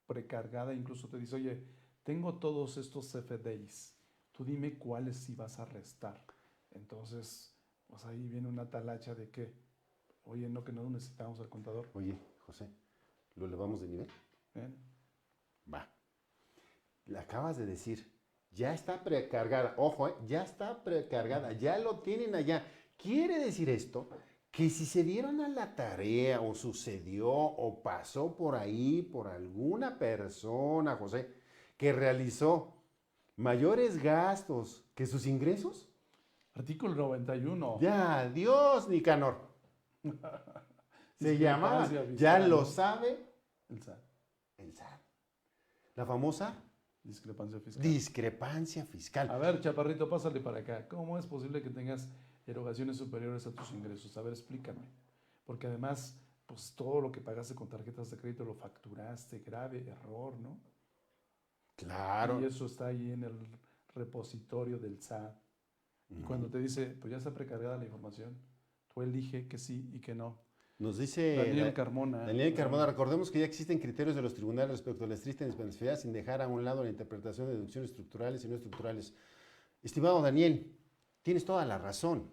precargada, incluso te dice, oye, tengo todos estos CFDIs, tú dime cuáles sí vas a restar. Entonces, pues ahí viene una talacha de que, oye, no, que no necesitamos al contador. Oye, José, ¿lo elevamos de nivel? Va. Le acabas de decir, ya está precargada, ojo, ya está precargada, ya lo tienen allá. Quiere decir esto que si se dieron a la tarea o sucedió o pasó por ahí por alguna persona, José, que realizó mayores gastos que sus ingresos. Artículo 91. Ya, Dios, Nicanor. Se llama, ya lo sabe el SAT. El SAT. La famosa discrepancia fiscal. Discrepancia fiscal. A ver, chaparrito, pásale para acá. ¿Cómo es posible que tengas erogaciones superiores a tus ingresos? A ver, explícame. Porque además, pues todo lo que pagaste con tarjetas de crédito lo facturaste, grave error, ¿no? Claro. Y eso está ahí en el repositorio del SAT. Y cuando te dice, pues ya está precargada la información, tú elige que sí y que no. Nos dice Daniel Carmona. Daniel Carmona, recordemos que ya existen criterios de los tribunales respecto a la estricta indispensabilidad sin dejar a un lado la interpretación de deducciones estructurales y no estructurales. Estimado Daniel, tienes toda la razón.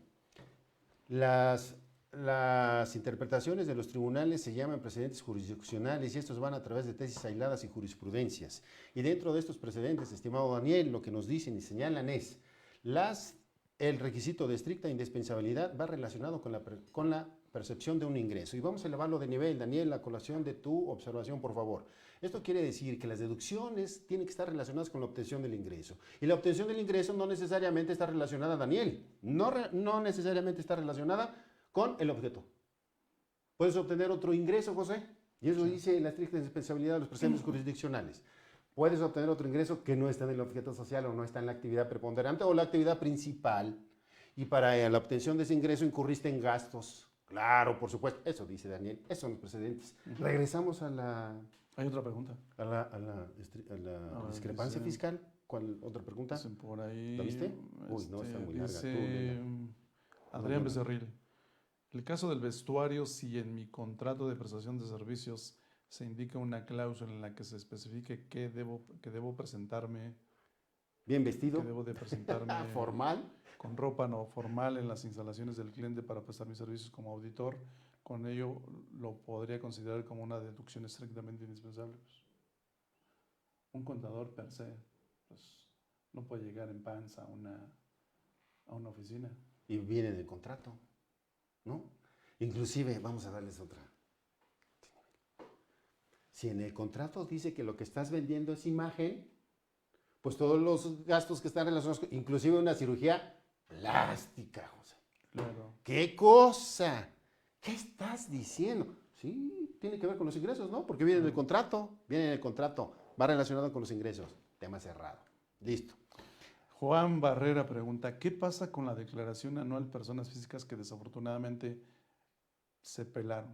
Las interpretaciones de los tribunales se llaman precedentes jurisdiccionales y estos van a través de tesis aisladas y jurisprudencias. Y dentro de estos precedentes, estimado Daniel, lo que nos dicen y señalan es el requisito de estricta indispensabilidad va relacionado con la percepción de un ingreso. Y vamos a elevarlo de nivel, Daniel, a colación de tu observación, por favor. Esto quiere decir que las deducciones tienen que estar relacionadas con la obtención del ingreso. Y la obtención del ingreso no necesariamente está relacionada, Daniel, no necesariamente está relacionada con el objeto. Puedes obtener otro ingreso, José, y eso dice la estricta indispensabilidad de los precedentes jurisdiccionales. Puedes obtener otro ingreso que no está en el objeto social o no está en la actividad preponderante o la actividad principal. Y para la obtención de ese ingreso incurriste en gastos. Claro, por supuesto. Eso dice Daniel. Esos son los precedentes. Regresamos a la... Hay otra pregunta. A la discrepancia dice, fiscal. ¿Cuál otra pregunta? Dicen por ahí. ¿La viste? Uy, no, está muy larga. Dice Tú, léela. Adrián No, Becerril. El caso del vestuario, si en mi contrato de prestación de servicios se indica una cláusula en la que se especifique que debo presentarme, Bien vestido. que debo de presentarme Formal. con ropa no formal en las instalaciones del cliente para prestar mis servicios como auditor, con ello lo podría considerar como una deducción estrictamente indispensable. Pues, un contador per se, pues, no puede llegar en pants a una oficina. Y viene en el contrato, ¿no? Inclusive, vamos a darles otra. Si en el contrato dice que lo que estás vendiendo es imagen, pues todos los gastos que están relacionados, inclusive una cirugía plástica, José. Claro. ¿Qué cosa? ¿Qué estás diciendo? Sí, tiene que ver con los ingresos, ¿no? Porque viene en el contrato, va relacionado con los ingresos. Tema cerrado. Listo. Juan Barrera pregunta, ¿qué pasa con la declaración anual personas físicas que desafortunadamente se pelaron?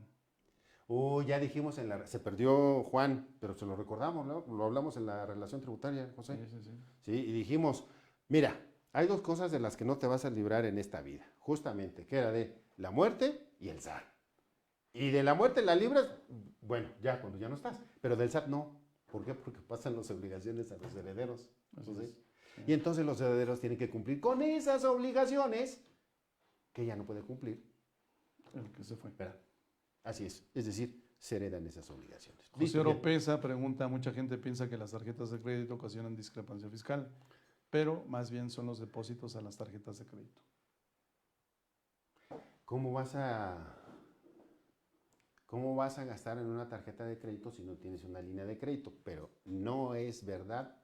Ya dijimos se perdió Juan, pero se lo recordamos, ¿no? Lo hablamos en la relación tributaria, José. Sí. Sí, y dijimos, mira, hay dos cosas de las que no te vas a librar en esta vida, justamente, que era de la muerte y el SAT. Y de la muerte la libras, bueno, ya cuando ya no estás, pero del SAT no. ¿Por qué? Porque pasan las obligaciones a los herederos. Entonces, y entonces los herederos tienen que cumplir con esas obligaciones que ya no puede cumplir. El que se fue. Espera. Así es decir, se heredan esas obligaciones. José Oropesa pregunta, mucha gente piensa que las tarjetas de crédito ocasionan discrepancia fiscal, pero más bien son los depósitos a las tarjetas de crédito. ¿Cómo vas a gastar en una tarjeta de crédito si no tienes una línea de crédito? Pero no es verdad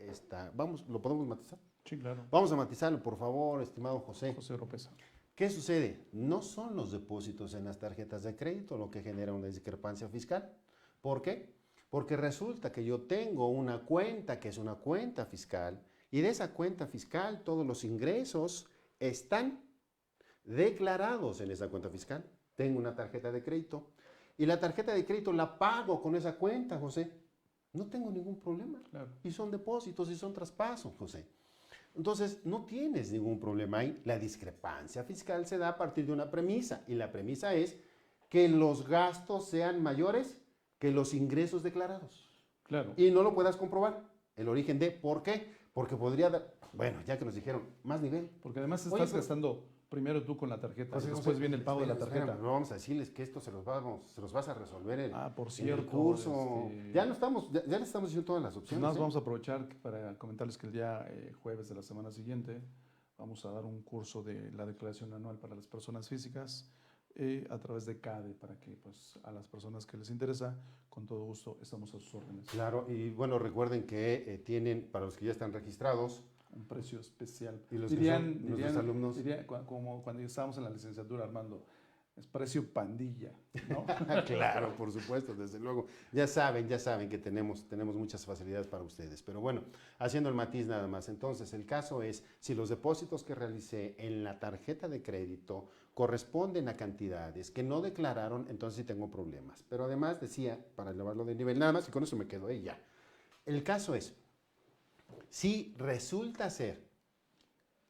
¿lo podemos matizar? Sí, claro. Vamos a matizarlo, por favor, estimado José. José Oropesa. ¿Qué sucede? No son los depósitos en las tarjetas de crédito lo que genera una discrepancia fiscal. ¿Por qué? Porque resulta que yo tengo una cuenta que es una cuenta fiscal y de esa cuenta fiscal todos los ingresos están declarados en esa cuenta fiscal. Tengo una tarjeta de crédito y la tarjeta de crédito la pago con esa cuenta, José. No tengo ningún problema. Claro. Y son depósitos y son traspasos, José. Entonces, no tienes ningún problema ahí. La discrepancia fiscal se da a partir de una premisa y la premisa es que los gastos sean mayores que los ingresos declarados. Claro. Y no lo puedas comprobar. El origen de, ¿por qué? Porque podría dar, bueno, ya que nos dijeron, más nivel. Porque además estás gastando primero tú con la tarjeta, y después viene el pago de la tarjeta. No vamos a decirles que esto se los vas a resolver por cierto, en el curso. Ya les estamos diciendo todas las opciones. Pues vamos a aprovechar para comentarles que el día jueves de la semana siguiente vamos a dar un curso de la declaración anual para las personas físicas a través de CADE, para que pues a las personas que les interesa, con todo gusto estamos a sus órdenes. Claro, y bueno, recuerden que tienen, para los que ya están registrados, un precio especial. Y los nuestros alumnos. Como cuando estábamos en la licenciatura, Armando, es precio pandilla, ¿no? Claro, por supuesto, desde luego. Ya saben que tenemos muchas facilidades para ustedes. Pero bueno, haciendo el matiz nada más. Entonces, el caso es, si los depósitos que realicé en la tarjeta de crédito corresponden a cantidades que no declararon, entonces sí tengo problemas. Pero además decía, para elevarlo de nivel, nada más, y con eso me quedo ahí ya. El caso es, si resulta ser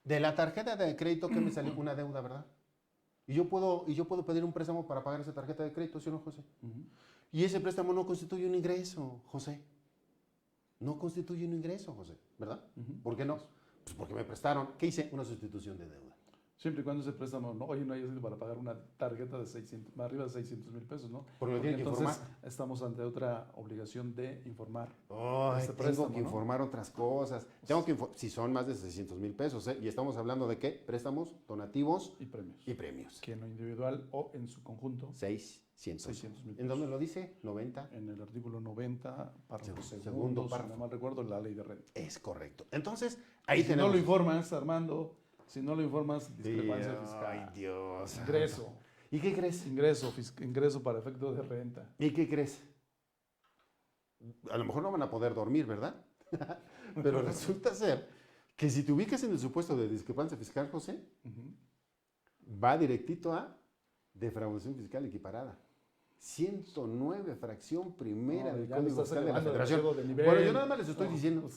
de la tarjeta de crédito que me salió una deuda, ¿verdad? Y yo puedo pedir un préstamo para pagar esa tarjeta de crédito, ¿sí o no, José? Y ese préstamo no constituye un ingreso, José. No constituye un ingreso, José, ¿verdad? ¿Por qué no? Pues porque me prestaron. ¿Qué hice? Una sustitución de deuda. Siempre y cuando ese préstamo no haya sido para pagar una tarjeta de 600, más arriba de 600 mil pesos, ¿no? Porque lo tienen que informar. Estamos ante otra obligación de informar. Tengo que informar otras cosas. Si son más de 600 mil pesos, ¿eh? Y estamos hablando de ¿qué? Préstamos, donativos y premios. Y premios. Que en lo individual o en su conjunto. 600 mil. ¿En dónde lo dice? 90. En el artículo 90, párrafo segundo si no mal recuerdo, la ley de renta. Es correcto. Entonces, ahí tenemos. Si no lo informas, Armando, discrepancia fiscal. Ay, Dios. Ingreso. ¿Y qué crees? Ingreso para efecto de renta. ¿Y qué crees? A lo mejor no van a poder dormir, ¿verdad? Pero resulta ser que si te ubicas en el supuesto de discrepancia fiscal, José, va directito a defraudación fiscal equiparada. 109, fracción primera del Código Fiscal de la Federación. Bueno, yo nada más les estoy diciendo,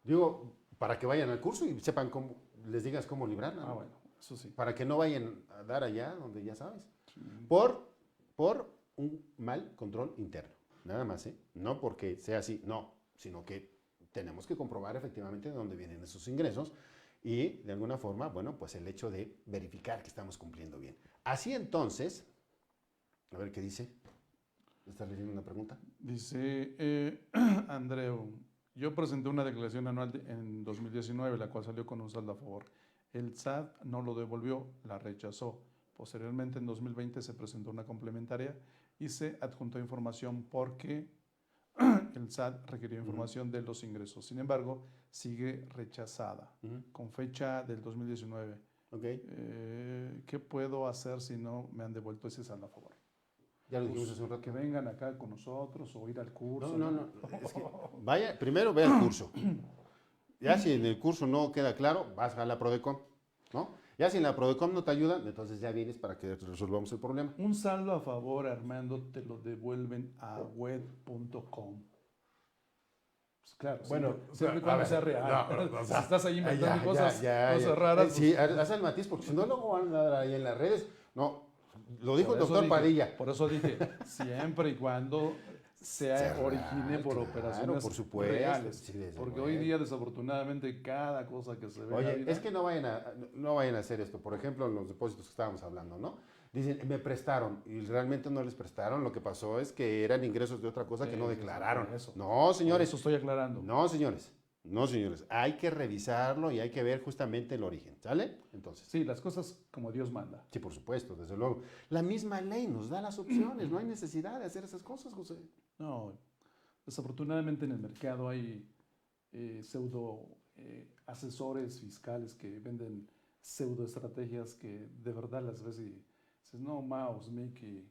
digo, para que vayan al curso y sepan cómo, les digas cómo librarla. ¿no? Bueno, eso sí. Para que no vayan a dar allá donde ya sabes. Sí. Por un mal control interno. Nada más, ¿eh? No porque sea así, no, sino que tenemos que comprobar efectivamente de dónde vienen esos ingresos y de alguna forma, bueno, pues el hecho de verificar que estamos cumpliendo bien. Así entonces, a ver qué dice. ¿Estás leyendo una pregunta? Dice Andreu, yo presenté una declaración anual en 2019, la cual salió con un saldo a favor. El SAT no lo devolvió, la rechazó. Posteriormente, en 2020, se presentó una complementaria y se adjuntó información porque el SAT requirió información de los ingresos. Sin embargo, sigue rechazada, con fecha del 2019. Okay. ¿Qué puedo hacer si no me han devuelto ese saldo a favor? Ya lo dijimos hace un rato. Que vengan acá con nosotros o ir al curso. No. Es que primero ve al curso. Ya si en el curso no queda claro, vas a la Prodecon, ¿no? Ya si en la Prodecon no te ayudan, entonces ya vienes para que resolvamos el problema. Un saldo a favor, Armando, te lo devuelven a web.com. Pues claro, bueno, siempre cuando sea real. No, si estás ahí inventando cosas raras. Sí, haz el matiz, porque si no luego van a dar ahí en las redes. No, lo dijo el doctor Padilla. Por eso dije, siempre y cuando se origine por operaciones por supuesto, reales. Sí, porque hoy día, desafortunadamente, cada cosa que se ve. Oye, es que no vayan a hacer esto. Por ejemplo, en los depósitos que estábamos hablando, ¿no? Dicen, me prestaron, y realmente no les prestaron. Lo que pasó es que eran ingresos de otra cosa que no declararon. No, señores. Eso estoy aclarando. No, señores. Hay que revisarlo y hay que ver justamente el origen, ¿sale? Entonces. Sí, las cosas como Dios manda. Sí, por supuesto, desde luego. La misma ley nos da las opciones, no hay necesidad de hacer esas cosas, José. No, desafortunadamente en el mercado hay pseudo asesores fiscales que venden pseudo estrategias que de verdad las ves y dices, no, mouse, Mickey.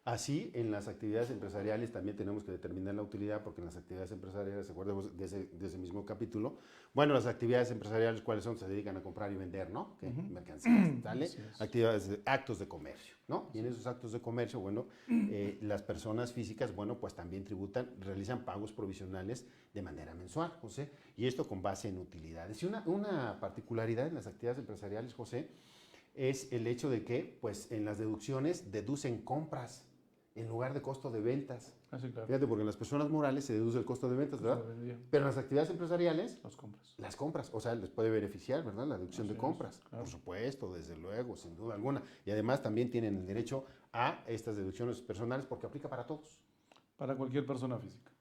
Así, en las actividades empresariales también tenemos que determinar la utilidad, porque en las actividades empresariales, ¿se acuerdan de ese mismo capítulo? Bueno, las actividades empresariales, ¿cuáles son? Se dedican a comprar y vender, ¿no? Mercancías, ¿vale? Actividades, actos de comercio, ¿no? Y en esos actos de comercio, bueno, las personas físicas, bueno, pues también realizan pagos provisionales de manera mensual, José, y esto con base en utilidades. Y una particularidad en las actividades empresariales, José, es el hecho de que, pues, en las deducciones deducen compras en lugar de costo de ventas. Sí, claro. Fíjate, porque en las personas morales se deduce el costo de ventas, ¿verdad? Pero en las actividades empresariales, las compras. O sea, les puede beneficiar, ¿verdad? La deducción de compras. Claro. Por supuesto, desde luego, sin duda alguna. Y además también tienen el derecho a estas deducciones personales porque aplica para todos. Para cualquier persona física.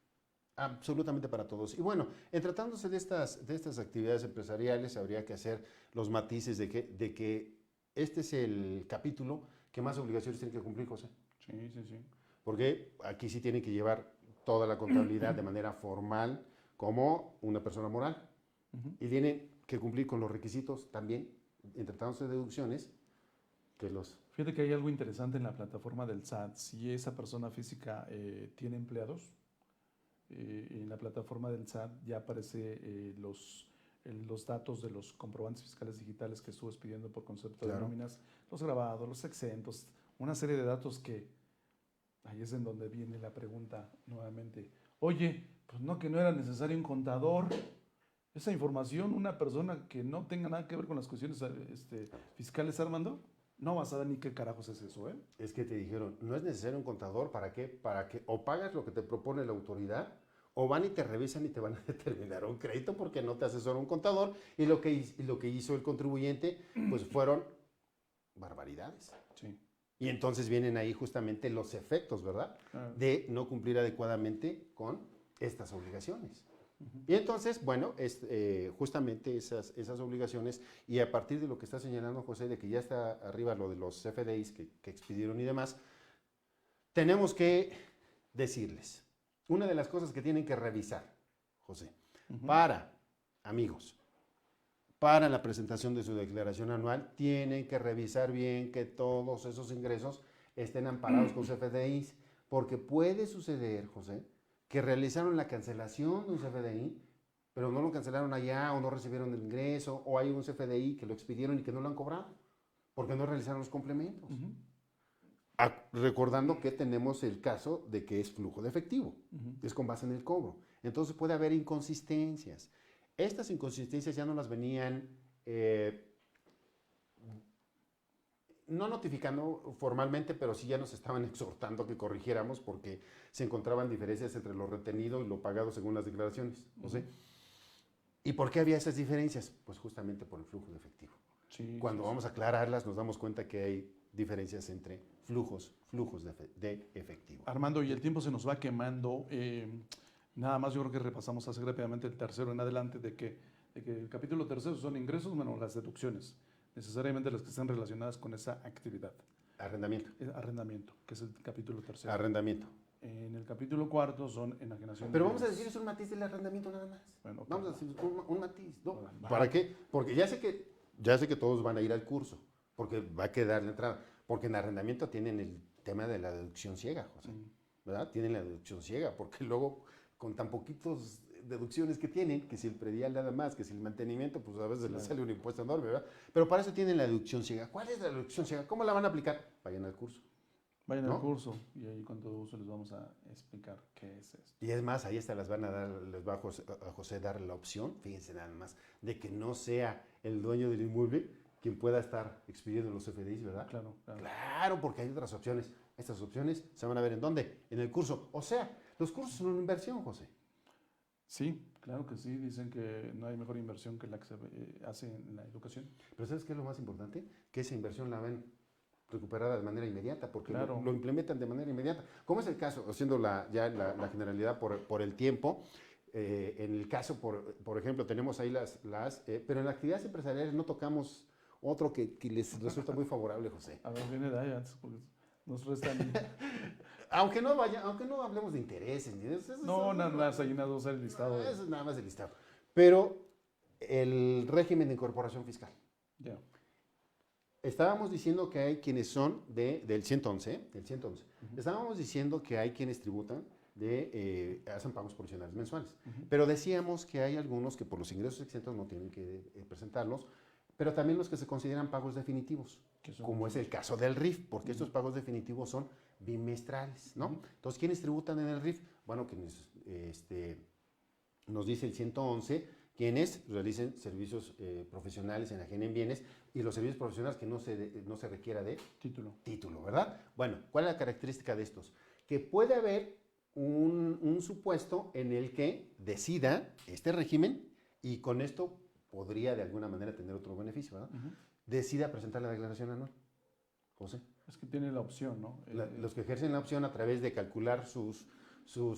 Absolutamente para todos. Y bueno, en tratándose de estas actividades empresariales, habría que hacer los matices de que este es el capítulo que más obligaciones tiene que cumplir, José. Sí. Porque aquí sí tienen que llevar toda la contabilidad de manera formal como una persona moral. Y tienen que cumplir con los requisitos también, en tratándose de deducciones, que los... Fíjate que hay algo interesante en la plataforma del SAT. Si esa persona física tiene empleados, en la plataforma del SAT ya aparece los datos de los comprobantes fiscales digitales que estuvo pidiendo por concepto de nóminas, los grabados, los exentos, una serie de datos que ahí es en donde viene la pregunta nuevamente. Oye, pues no, que no era necesario un contador. Esa información, una persona que no tenga nada que ver con las cuestiones fiscales, Armando, no vas a ver ni qué carajos es eso, ¿eh? Es que te dijeron, no es necesario un contador, ¿para qué? Para que o pagas lo que te propone la autoridad, o van y te revisan y te van a determinar un crédito porque no te asesora un contador, y lo que hizo el contribuyente, pues fueron barbaridades. Sí. Y entonces vienen ahí justamente los efectos, ¿verdad? De no cumplir adecuadamente con estas obligaciones. Y entonces, bueno, justamente esas obligaciones, y a partir de lo que está señalando José, de que ya está arriba lo de los CFDIs que expidieron y demás, tenemos que decirles, una de las cosas que tienen que revisar, José, para la presentación de su declaración anual, tienen que revisar bien que todos esos ingresos estén amparados con CFDIs, porque puede suceder, José, que realizaron la cancelación de un CFDI, pero no lo cancelaron allá, o no recibieron el ingreso, o hay un CFDI que lo expidieron y que no lo han cobrado. porque no realizaron los complementos. Ujú. Recordando que tenemos el caso de que es flujo de efectivo, es con base en el cobro. Entonces puede haber inconsistencias. Estas inconsistencias ya no las venían no notificando formalmente, pero sí ya nos estaban exhortando que corrigiéramos porque se encontraban diferencias entre lo retenido y lo pagado según las declaraciones. ¿No sé? ¿Y por qué había esas diferencias? Pues justamente por el flujo de efectivo. Sí, Cuando sí, vamos a aclararlas nos damos cuenta que hay diferencias entre flujos de efectivo. Armando, y el tiempo se nos va quemando. Nada más yo creo que repasamos así rápidamente el tercero en adelante de que el capítulo tercero son ingresos menos las deducciones, necesariamente las que están relacionadas con esa actividad. Arrendamiento. Arrendamiento, que es el capítulo tercero. Arrendamiento. En el capítulo cuarto son enajenación. Pero vamos a decir, es un matiz del arrendamiento nada más. Bueno, okay, vamos a decir un matiz. ¿No? Va. ¿Para qué? Porque ya sé que todos van a ir al curso, porque va a quedar la entrada. Porque en arrendamiento tienen el tema de la deducción ciega, José. ¿Verdad? Tienen la deducción ciega, porque luego con tan poquitos deducciones que tienen, que si el predial nada más, que si el mantenimiento, pues a veces les sale un impuesto enorme, ¿verdad? Pero para eso tienen la deducción ciega. ¿Cuál es la deducción ciega? ¿Cómo la van a aplicar? Vayan al curso. Vayan ¿no? al curso y ahí con todo gusto les vamos a explicar qué es esto. Y es más, ahí hasta les va a José dar la opción, fíjense nada más, de que no sea el dueño del inmueble quien pueda estar expidiendo los FDIs, ¿verdad? Claro. Claro, porque hay otras opciones. Estas opciones se van a ver ¿en dónde? En el curso. O sea, los cursos son una inversión, José. Sí, claro que sí. Dicen que no hay mejor inversión que la que se hace en la educación. Pero ¿sabes qué es lo más importante? Que esa inversión la ven recuperada de manera inmediata, porque claro. lo implementan de manera inmediata. ¿Cómo es el caso? Haciendo la generalidad por el tiempo, en el caso, por ejemplo, tenemos ahí pero en las actividades empresariales no tocamos otro que les resulta muy favorable, José. A ver, viene de ahí, porque nos restan. aunque no hablemos de intereses, ni de eso. No, nada más, ahí nada más el listado. Eso es nada más el listado. Pero el régimen de incorporación fiscal. Ya. Yeah. Estábamos diciendo que hay quienes son del 111, Estábamos diciendo que hay quienes tributan hacen pagos provisionales mensuales. Pero decíamos que hay algunos que por los ingresos exentos no tienen que presentarlos, pero también los que se consideran pagos definitivos, como es el caso del RIF, porque estos pagos definitivos son bimestrales, ¿no? Entonces, ¿quiénes tributan en el RIF? Bueno, quienes nos dice el 111, quienes realicen servicios profesionales, enajenen bienes, y los servicios profesionales que no se requiera de título, ¿verdad? Bueno, ¿cuál es la característica de estos? Que puede haber un supuesto en el que decida este régimen, y con esto podría de alguna manera tener otro beneficio, ¿verdad? Decida presentar la declaración anual. José. Es que tiene la opción, ¿no? Los que ejercen la opción a través de calcular sus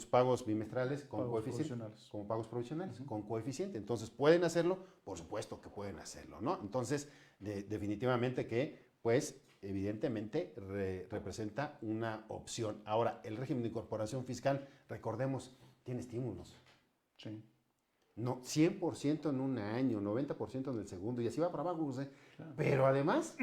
pagos bimestrales con coeficiente, como pagos provisionales, con coeficiente. Entonces, ¿pueden hacerlo? Por supuesto que pueden hacerlo, ¿no? Entonces, definitivamente que, pues, evidentemente representa una opción. Ahora, el régimen de incorporación fiscal, recordemos, tiene estímulos. Sí. No, 100% en un año, 90% en el segundo, y así va para abajo, José. Claro. Pero además,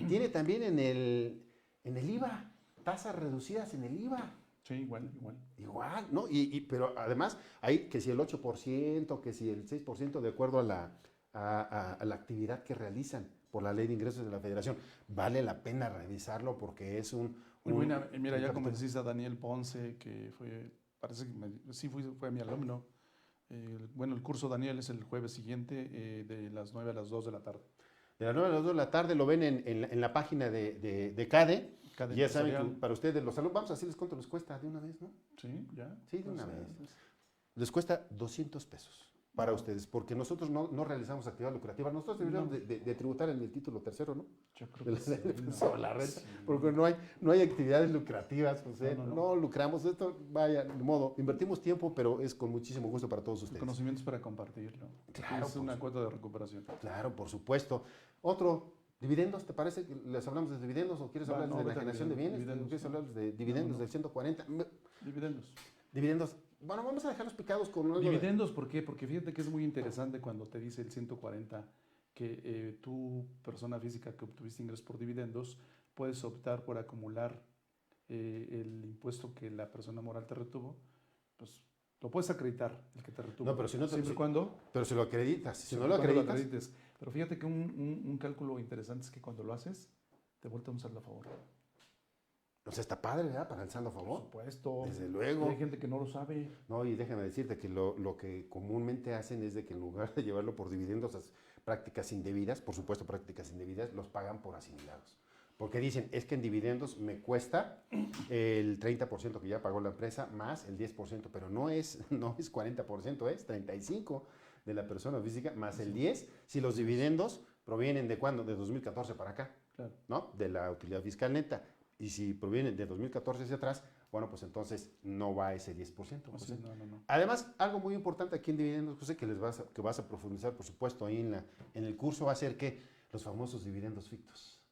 tiene también en el IVA, tasas reducidas en el IVA. Sí, igual. Igual, ¿no? Pero además hay que si el 8%, que si el 6%, de acuerdo a la actividad que realizan por la Ley de Ingresos de la Federación. Vale la pena revisarlo porque es mira, ya convenciste a Daniel Ponce, que parece que sí fue mi alumno. El curso, Daniel, es el jueves siguiente de las 9 a las 2 de la tarde. De las 9 a las 2 de la tarde lo ven en la página de CADE. Ya saben que para ustedes, los alumnos, vamos a decirles cuánto les cuesta de una vez, ¿no? Sí, ya. Sí, de una vez. Les cuesta 200 pesos para ustedes, porque nosotros no realizamos actividad lucrativa. Nosotros deberíamos de tributar en el título tercero, ¿no? Yo creo que sí, la renta, porque no hay actividades lucrativas, José. No lucramos. Esto, vaya, de modo, invertimos tiempo, pero es con muchísimo gusto para todos ustedes. Conocimientos para compartirlo. Claro. Es una cuota de recuperación. Claro, por supuesto. Otro, dividendos, ¿te parece que les hablamos de dividendos o quieres hablar de la generación de bienes? ¿Quieres hablar de dividendos del 140? Dividendos. Bueno, vamos a dejarlos picados con algo. Dividendos, ¿por qué? Porque fíjate que es muy interesante cuando te dice el 140 que tú, persona física que obtuviste ingresos por dividendos, puedes optar por acumular el impuesto que la persona moral te retuvo, pues lo puedes acreditar, el que te retuvo. No, pero si no siempre cuando. Pero si lo acreditas, si no lo acreditas. Pero fíjate que un cálculo interesante es que cuando lo haces, te vuelta un saldo a favor. O sea, está padre, ¿verdad? Para el saldo a Por favor. supuesto. Desde luego. Y hay gente que no lo sabe. No, y déjame decirte que lo que comúnmente hacen es de que en lugar de llevarlo por dividendos a prácticas indebidas, por supuesto prácticas indebidas, los pagan por asimilados. Porque dicen, es que en dividendos me cuesta el 30% que ya pagó la empresa más el 10%, pero no es 40%, es 35% de la persona física más el 10% si los dividendos provienen de ¿cuándo? De 2014 para acá, Claro. ¿no? De la utilidad fiscal neta. Y si provienen de 2014 hacia atrás, bueno, pues entonces no va ese 10%. Sí, no. Además, algo muy importante aquí en dividendos, José, que vas a profundizar, por supuesto, ahí en el curso, va a ser que los famosos dividendos fictos,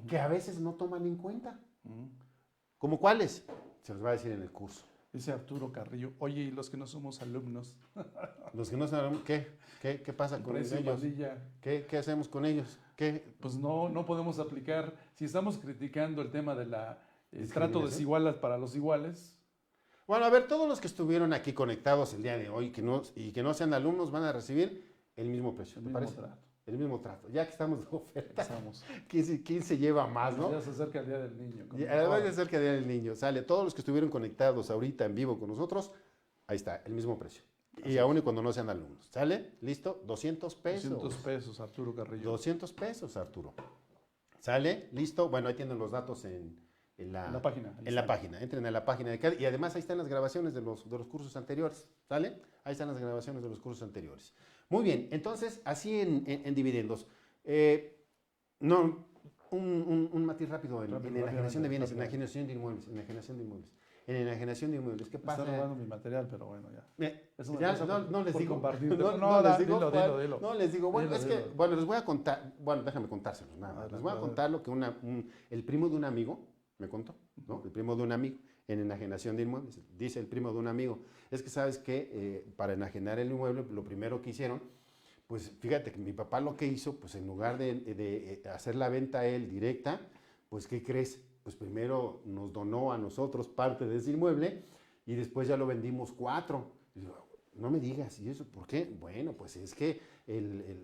que a veces no toman en cuenta. ¿Cómo cuáles? Se los va a decir en el curso. Dice Arturo Carrillo, oye, ¿y los que no somos alumnos? Los que no saben, ¿qué pasa con ellos? ¿Qué hacemos con ellos? Pues no podemos aplicar, si estamos criticando el tema del trato desigual para los iguales. Bueno, a ver, todos los que estuvieron aquí conectados el día de hoy y que no sean alumnos van a recibir el mismo precio, ¿te parece? Trato. El mismo trato. Ya que estamos de oferta, Empezamos. ¿quién se lleva más, no? Ya se acerca el Día del Niño. Además se acerca el Día del Niño. Sale, todos los que estuvieron conectados ahorita en vivo con nosotros, ahí está, el mismo precio. Y aún y cuando no sean alumnos. ¿Sale? ¿Listo? 200 pesos. 200 pesos, Arturo Carrillo. 200 pesos, Arturo. ¿Sale? ¿Listo? Bueno, ahí tienen los datos en la página. En la página. Entren a la página de CAD. Y además ahí están las grabaciones de los cursos anteriores. ¿Sale? Ahí están las grabaciones de los cursos anteriores. Muy bien. Entonces, así en dividendos. Un matiz rápido en enajenación de bienes, enajenación de inmuebles. En enajenación de inmuebles. ¿Qué pasa? Está robando mi material, pero bueno, ya. No les digo. No les digo. Bueno, bueno, les voy a contar. Bueno, déjame contárselos nada más. Les voy a contar lo que el primo de un amigo me contó, ¿no? El primo de un amigo en enajenación de inmuebles. Dice el primo de un amigo, es que sabes que para enajenar el inmueble, lo primero que hicieron, pues fíjate que mi papá lo que hizo, pues en lugar de hacer la venta a él directa, pues ¿qué crees? Pues primero nos donó a nosotros parte de ese inmueble y después ya lo vendimos 4. Y digo, no me digas, ¿y eso por qué? Bueno, pues es que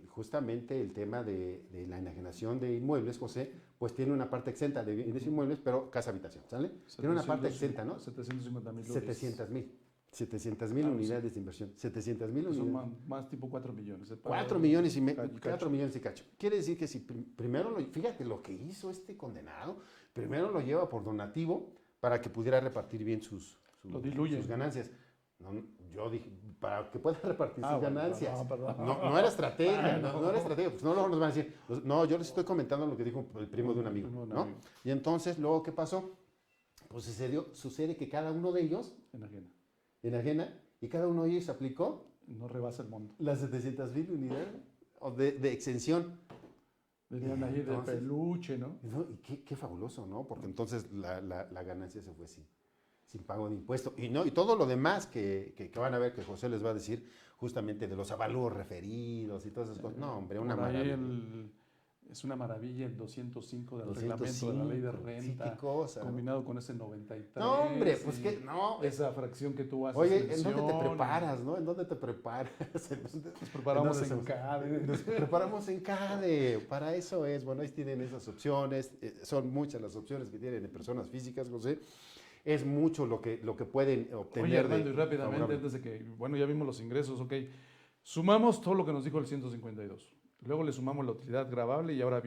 justamente el tema de la enajenación de inmuebles, José, pues tiene una parte exenta de bienes inmuebles, pero casa habitación, ¿sale? Tiene una parte exenta, ¿no? 750,000. 700,000 unidades de inversión. 700,000 unidades. Son más tipo 4 millones. 4 millones y cacho. Quiere decir que si primero, fíjate lo que hizo este condenado, primero lo lleva por donativo para que pudiera repartir bien sus ganancias. No, yo dije, para que pueda repartir sus ganancias. No era estrategia, no era estrategia, pues no luego nos van a decir, no, yo les estoy comentando lo que dijo el primo de un amigo, ¿no? Y entonces, luego, ¿qué pasó? Pues sucede que cada uno de ellos enajena, y cada uno de ellos aplicó. No rebasa el monto. Las 700,000 unidades de exención. Venían ahí de peluche, ¿no? Y qué fabuloso, ¿no? Porque entonces la ganancia se fue sin pago de impuesto. Y todo lo demás que van a ver que José les va a decir justamente de los avalúos referidos y todas esas cosas. No, hombre, una maravilla. Es una maravilla el 205 del reglamento de la ley de renta. Sí, qué cosa. Combinado con ese 93. No, hombre, pues que no. Esa fracción que tú haces. Oye, ¿en dónde te preparas, no? ¿En dónde te preparas? Nos preparamos en CADE. Nos preparamos en CADE. Para eso es. Bueno, ahí tienen esas opciones. Son muchas las opciones que tienen de personas físicas, José. Es mucho lo que pueden obtener. Oye, Armando, y rápidamente, antes de que, bueno, ya vimos los ingresos, ok. Sumamos todo lo que nos dijo el 152. Luego le sumamos la utilidad gravable y ahora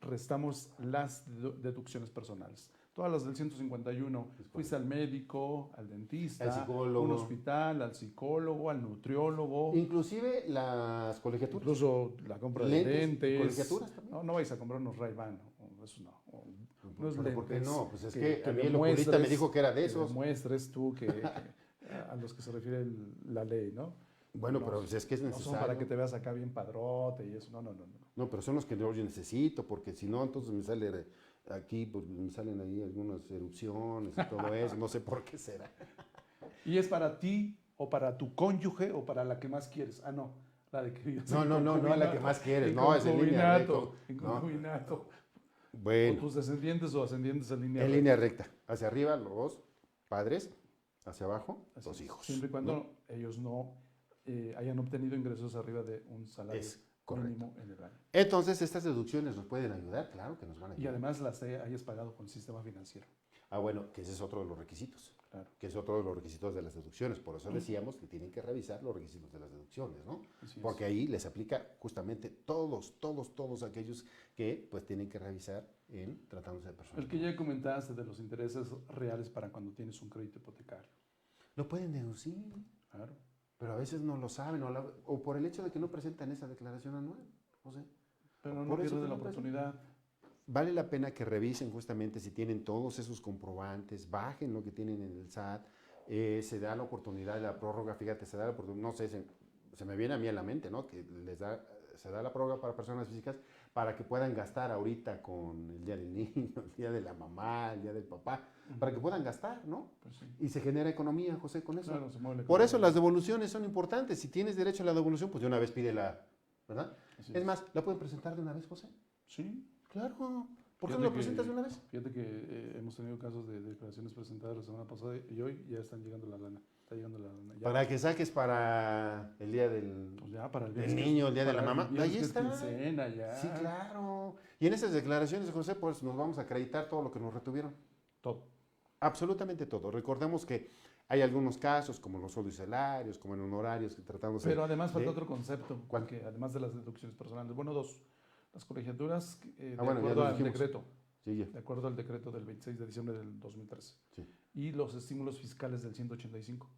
restamos las deducciones personales. Todas las del 151. Fuiste al médico, al dentista, al psicólogo, un hospital, al psicólogo, al nutriólogo. Inclusive las colegiaturas. Incluso la compra de lentes. Colegiaturas también. No vais a comprar unos Ray-Ban. Eso no. ¿Por qué no? Pues es que a mí el oculista me dijo que era de esos. Demuestres tú a los que se refiere la ley, ¿no? Bueno, pero es que es necesario. No son para que te veas acá bien padrote y eso. No. No, pero son los que yo necesito, porque si no, entonces me sale aquí, pues me salen ahí algunas erupciones y todo eso. No sé por qué será. ¿Y es para ti o para tu cónyuge o para la que más quieres? Ah, no. La de que no, a la que más quieres. No, es en línea recta. En concubinato. Bueno. ¿O tus descendientes o ascendientes en línea recta? En línea recta. Hacia arriba los padres, hacia abajo los hijos. Siempre y cuando ellos no hayan obtenido ingresos arriba de un salario Correcto. mínimo en el año. Entonces, estas deducciones nos pueden ayudar, claro que nos van a Y ayudar. además las hayas pagado con el sistema financiero. Bueno, que ese es otro de los requisitos. Claro. Que es otro de los requisitos de las deducciones. Por eso decíamos que tienen que revisar los requisitos de las deducciones, ¿no? Así es. Porque ahí les aplica justamente todos aquellos que pues tienen que revisar en tratándose de personas. El que ya comentaste de los intereses reales para cuando tienes un crédito hipotecario. Lo pueden deducir, Claro. pero a veces no lo saben o por el hecho de que no presentan esa declaración anual, José. Pero no Por eso pierdes que la no oportunidad. Vale la pena que revisen justamente si tienen todos esos comprobantes, bajen lo que tienen en el SAT, se da la oportunidad de la prórroga, fíjate, se da la oportunidad, no sé, se me viene a mí a la mente, ¿no? Que se da la prórroga para personas físicas para que puedan gastar ahorita con el Día del Niño, el Día de la Mamá, el Día del Papá, para que puedan gastar, ¿no? Pues sí. Y se genera economía, José, con eso. Claro, se mueve la Por eso economía. las devoluciones son importantes. Si tienes derecho a la devolución, pues de una vez pídela, ¿verdad? Así Es más, ¿la pueden presentar de una vez, José? Sí. Claro. ¿Por qué Fíjate no lo presentas de una vez? Fíjate que hemos tenido casos de declaraciones presentadas la semana pasada y hoy ya están llegando la lana. Está llegando la lana. Ya, Para que saques para el día del, pues ya para el del viernes. niño, el día de la para el mamá. viernes Ahí que es está. quincena, ya. Sí, claro. Y en esas declaraciones, José, pues nos vamos a acreditar todo lo que nos retuvieron. Todo. Absolutamente todo. Recordemos que hay algunos casos, como los sueldos y salarios, como en honorarios, que tratamos Pero además falta de- otro concepto. ¿Cuál? Que además de las deducciones personales. Bueno, dos. Las colegiaturas, de bueno, ya acuerdo lo al dijimos. decreto. Sí, ya. De acuerdo al decreto del 26 de diciembre del 2013. Sí. Y los estímulos fiscales del 185.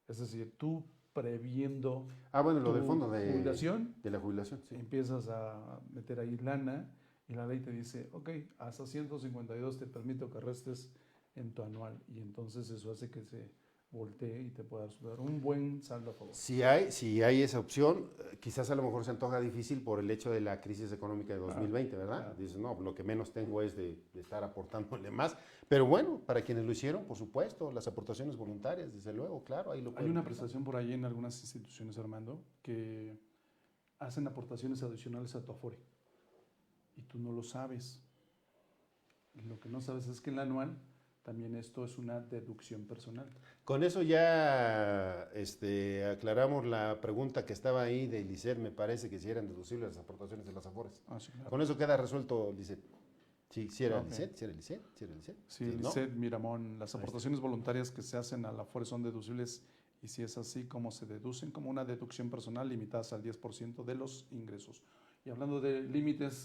Es decir, tú previendo Bueno, lo tu del fondo de jubilación, de la jubilación, sí. empiezas a meter ahí lana y la ley te dice, ok, hasta 152 te permito que restes en tu anual. Y entonces eso hace que se voltee y te pueda dar un buen saldo a favor. Si hay esa opción, quizás a lo mejor se antoja difícil por el hecho de la crisis económica de 2020, ¿verdad? claro. Dices, no, lo que menos tengo es de estar aportándole más. Pero bueno, para quienes lo hicieron, por supuesto, las aportaciones voluntarias, desde luego, claro, ahí lo Hay pueden una utilizar. prestación por ahí en algunas instituciones, Armando, que hacen aportaciones adicionales a tu Afore. Y tú no lo sabes. Lo que no sabes es que en la anual también esto es una deducción personal. Con eso ya aclaramos la pregunta que estaba ahí de Lisset, me parece que si eran deducibles las aportaciones de las Afores. Ah, sí, claro. Con eso queda resuelto, Lisset. Sí, sí era Ok. Lisset, sí era Lisset, sí era Lisset. Sí, ¿no? Lisset Miramón, las Ahí está. aportaciones voluntarias que se hacen a la Afore son deducibles y si es así, como se deducen como una deducción personal limitadas al 10% de los ingresos. Y hablando de límites,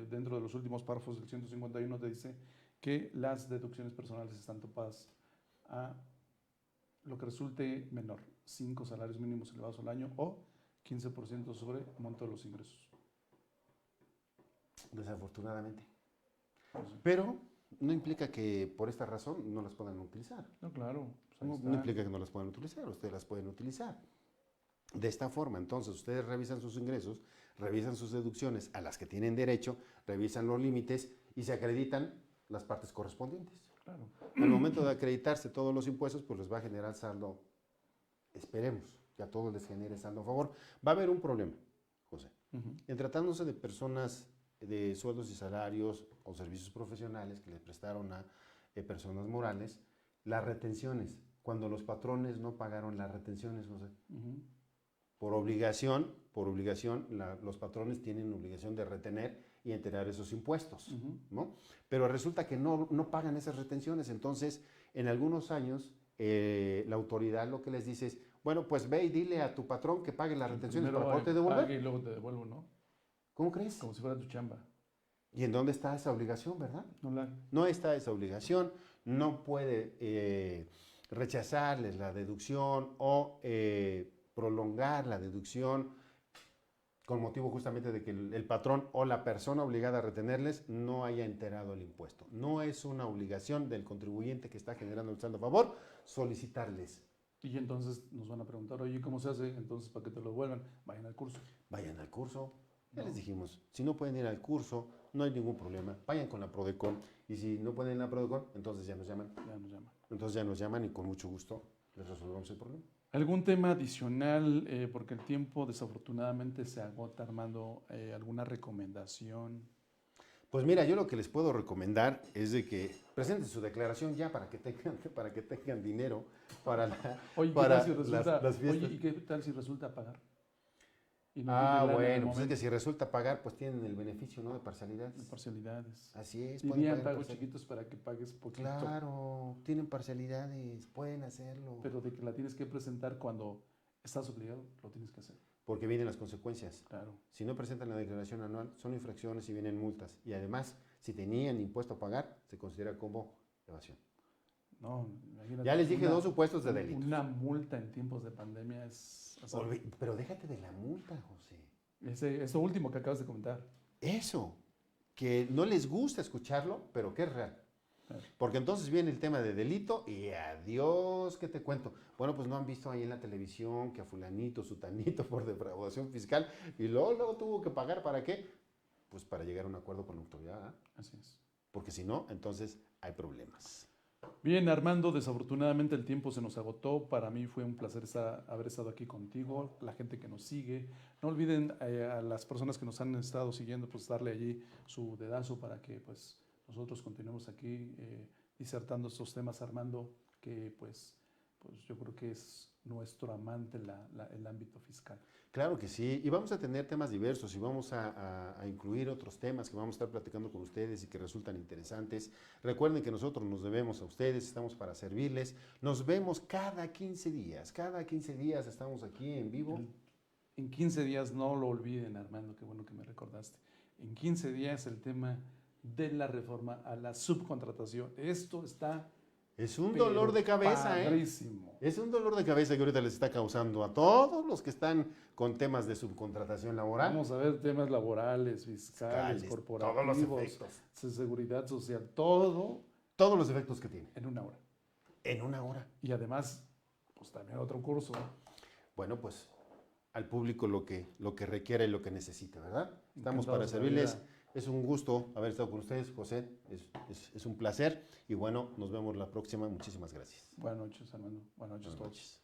dentro de los últimos párrafos del 151 te dice que las deducciones personales están topadas a lo que resulte menor, 5 salarios mínimos elevados al año o 15% sobre el monto de los ingresos. Desafortunadamente. Pues sí. Pero no implica que por esta razón no las puedan utilizar. No, claro. Pues ahí No, está. no implica que no las puedan utilizar, ustedes las pueden utilizar. De esta forma, entonces, ustedes revisan sus ingresos, revisan sus deducciones a las que tienen derecho, revisan los límites y se acreditan las partes correspondientes. Claro. Al momento de acreditarse todos los impuestos, pues les va a generar saldo, esperemos que a todos les genere saldo a favor. Va a haber un problema, José. Ujú. En tratándose de personas de sueldos y salarios o servicios profesionales que le prestaron a personas morales, las retenciones, cuando los patrones no pagaron las retenciones, José. Ujú. Por obligación, los patrones tienen obligación de retener y enterar esos impuestos, Ujú. ¿no? Pero resulta que no pagan esas retenciones, entonces en algunos años la autoridad lo que les dice es, bueno, pues ve y dile a tu patrón que pague las retenciones Primero para poderte pague devolver. y luego te devuelvo, ¿no? ¿Cómo crees? Como si fuera tu chamba. ¿Y en dónde está esa obligación, verdad? No la... No está esa obligación, no puede rechazarles la deducción o prolongar la deducción con motivo justamente de que el patrón o la persona obligada a retenerles no haya enterado el impuesto. No es una obligación del contribuyente que está generando el saldo a favor solicitarles. Y entonces nos van a preguntar, oye, ¿cómo se hace? Entonces, para que te lo devuelvan, vayan al curso. Vayan al curso. Ya No. les dijimos, si no pueden ir al curso, no hay ningún problema. Vayan con la Prodecon. Y si no pueden ir a la Prodecon, entonces ya nos llaman. Ya nos llaman. Entonces ya nos llaman y con mucho gusto les resolvemos el problema. ¿Algún tema adicional? Porque el tiempo desafortunadamente se agota, Armando. ¿Alguna recomendación? Pues mira, yo lo que les puedo recomendar es de que presenten su declaración ya para que tengan dinero para, Oye, ¿qué para tal si resulta, las fiestas. oye, ¿y qué tal si resulta pagar? y no tiene lana en el Bueno, pues es momento. que si resulta pagar, pues tienen el beneficio, ¿no? De parcialidades. De parcialidades. Así es, Dirían pagar pagos parcial- chiquitos para que pagues poquito. Claro, tienen parcialidades, pueden hacerlo. Pero de que la tienes que presentar cuando estás obligado, lo tienes que hacer. Porque vienen las consecuencias. Claro. Si no presentan la declaración anual, son infracciones y vienen multas. Y además, si tenían impuesto a pagar, se considera como evasión. No, imagínate. Ya les dije dos supuestos de delito. Una multa en tiempos de pandemia es... o sea, Pero déjate de la multa, José. eso último que acabas de comentar. Eso, que no les gusta escucharlo, pero que es real. Claro. Porque entonces viene el tema de delito y adiós, ¿qué te cuento? Bueno, pues no han visto ahí en la televisión que a fulanito, sutanito por defraudación fiscal y luego tuvo que pagar, ¿para qué? Pues para llegar a un acuerdo con la autoridad, ¿eh? Así es. Porque si no, entonces hay problemas. Bien, Armando, desafortunadamente el tiempo se nos agotó. Para mí fue un placer haber estado aquí contigo, la gente que nos sigue. No olviden a las personas que nos han estado siguiendo, pues darle allí su dedazo para que pues nosotros continuemos aquí disertando estos temas, Armando, que pues yo creo que es nuestro amante el ámbito fiscal. Claro que sí, y vamos a tener temas diversos y vamos a incluir otros temas que vamos a estar platicando con ustedes y que resultan interesantes. Recuerden que nosotros nos debemos a ustedes, estamos para servirles. Nos vemos cada 15 días estamos aquí en vivo. En 15 días, no lo olviden, Armando, qué bueno que me recordaste. En 15 días el tema de la reforma a la subcontratación. Esto está... Es un dolor de cabeza, padrísimo. Es un dolor de cabeza que ahorita les está causando a todos los que están con temas de subcontratación laboral. Vamos a ver temas laborales, fiscales, corporativos, todos los efectos. de seguridad social, todo Todos los efectos que tiene. en una hora. En una hora. Y además, pues también otro curso. Bueno, pues al público lo que requiera y lo que necesite, ¿verdad? Estamos Encantados para de la servirles. vida. Es un gusto haber estado con ustedes, José. Es un placer. Y bueno, nos vemos la próxima. Muchísimas gracias. Buenas noches, Armando. Buenas noches a Buenas todos. noches.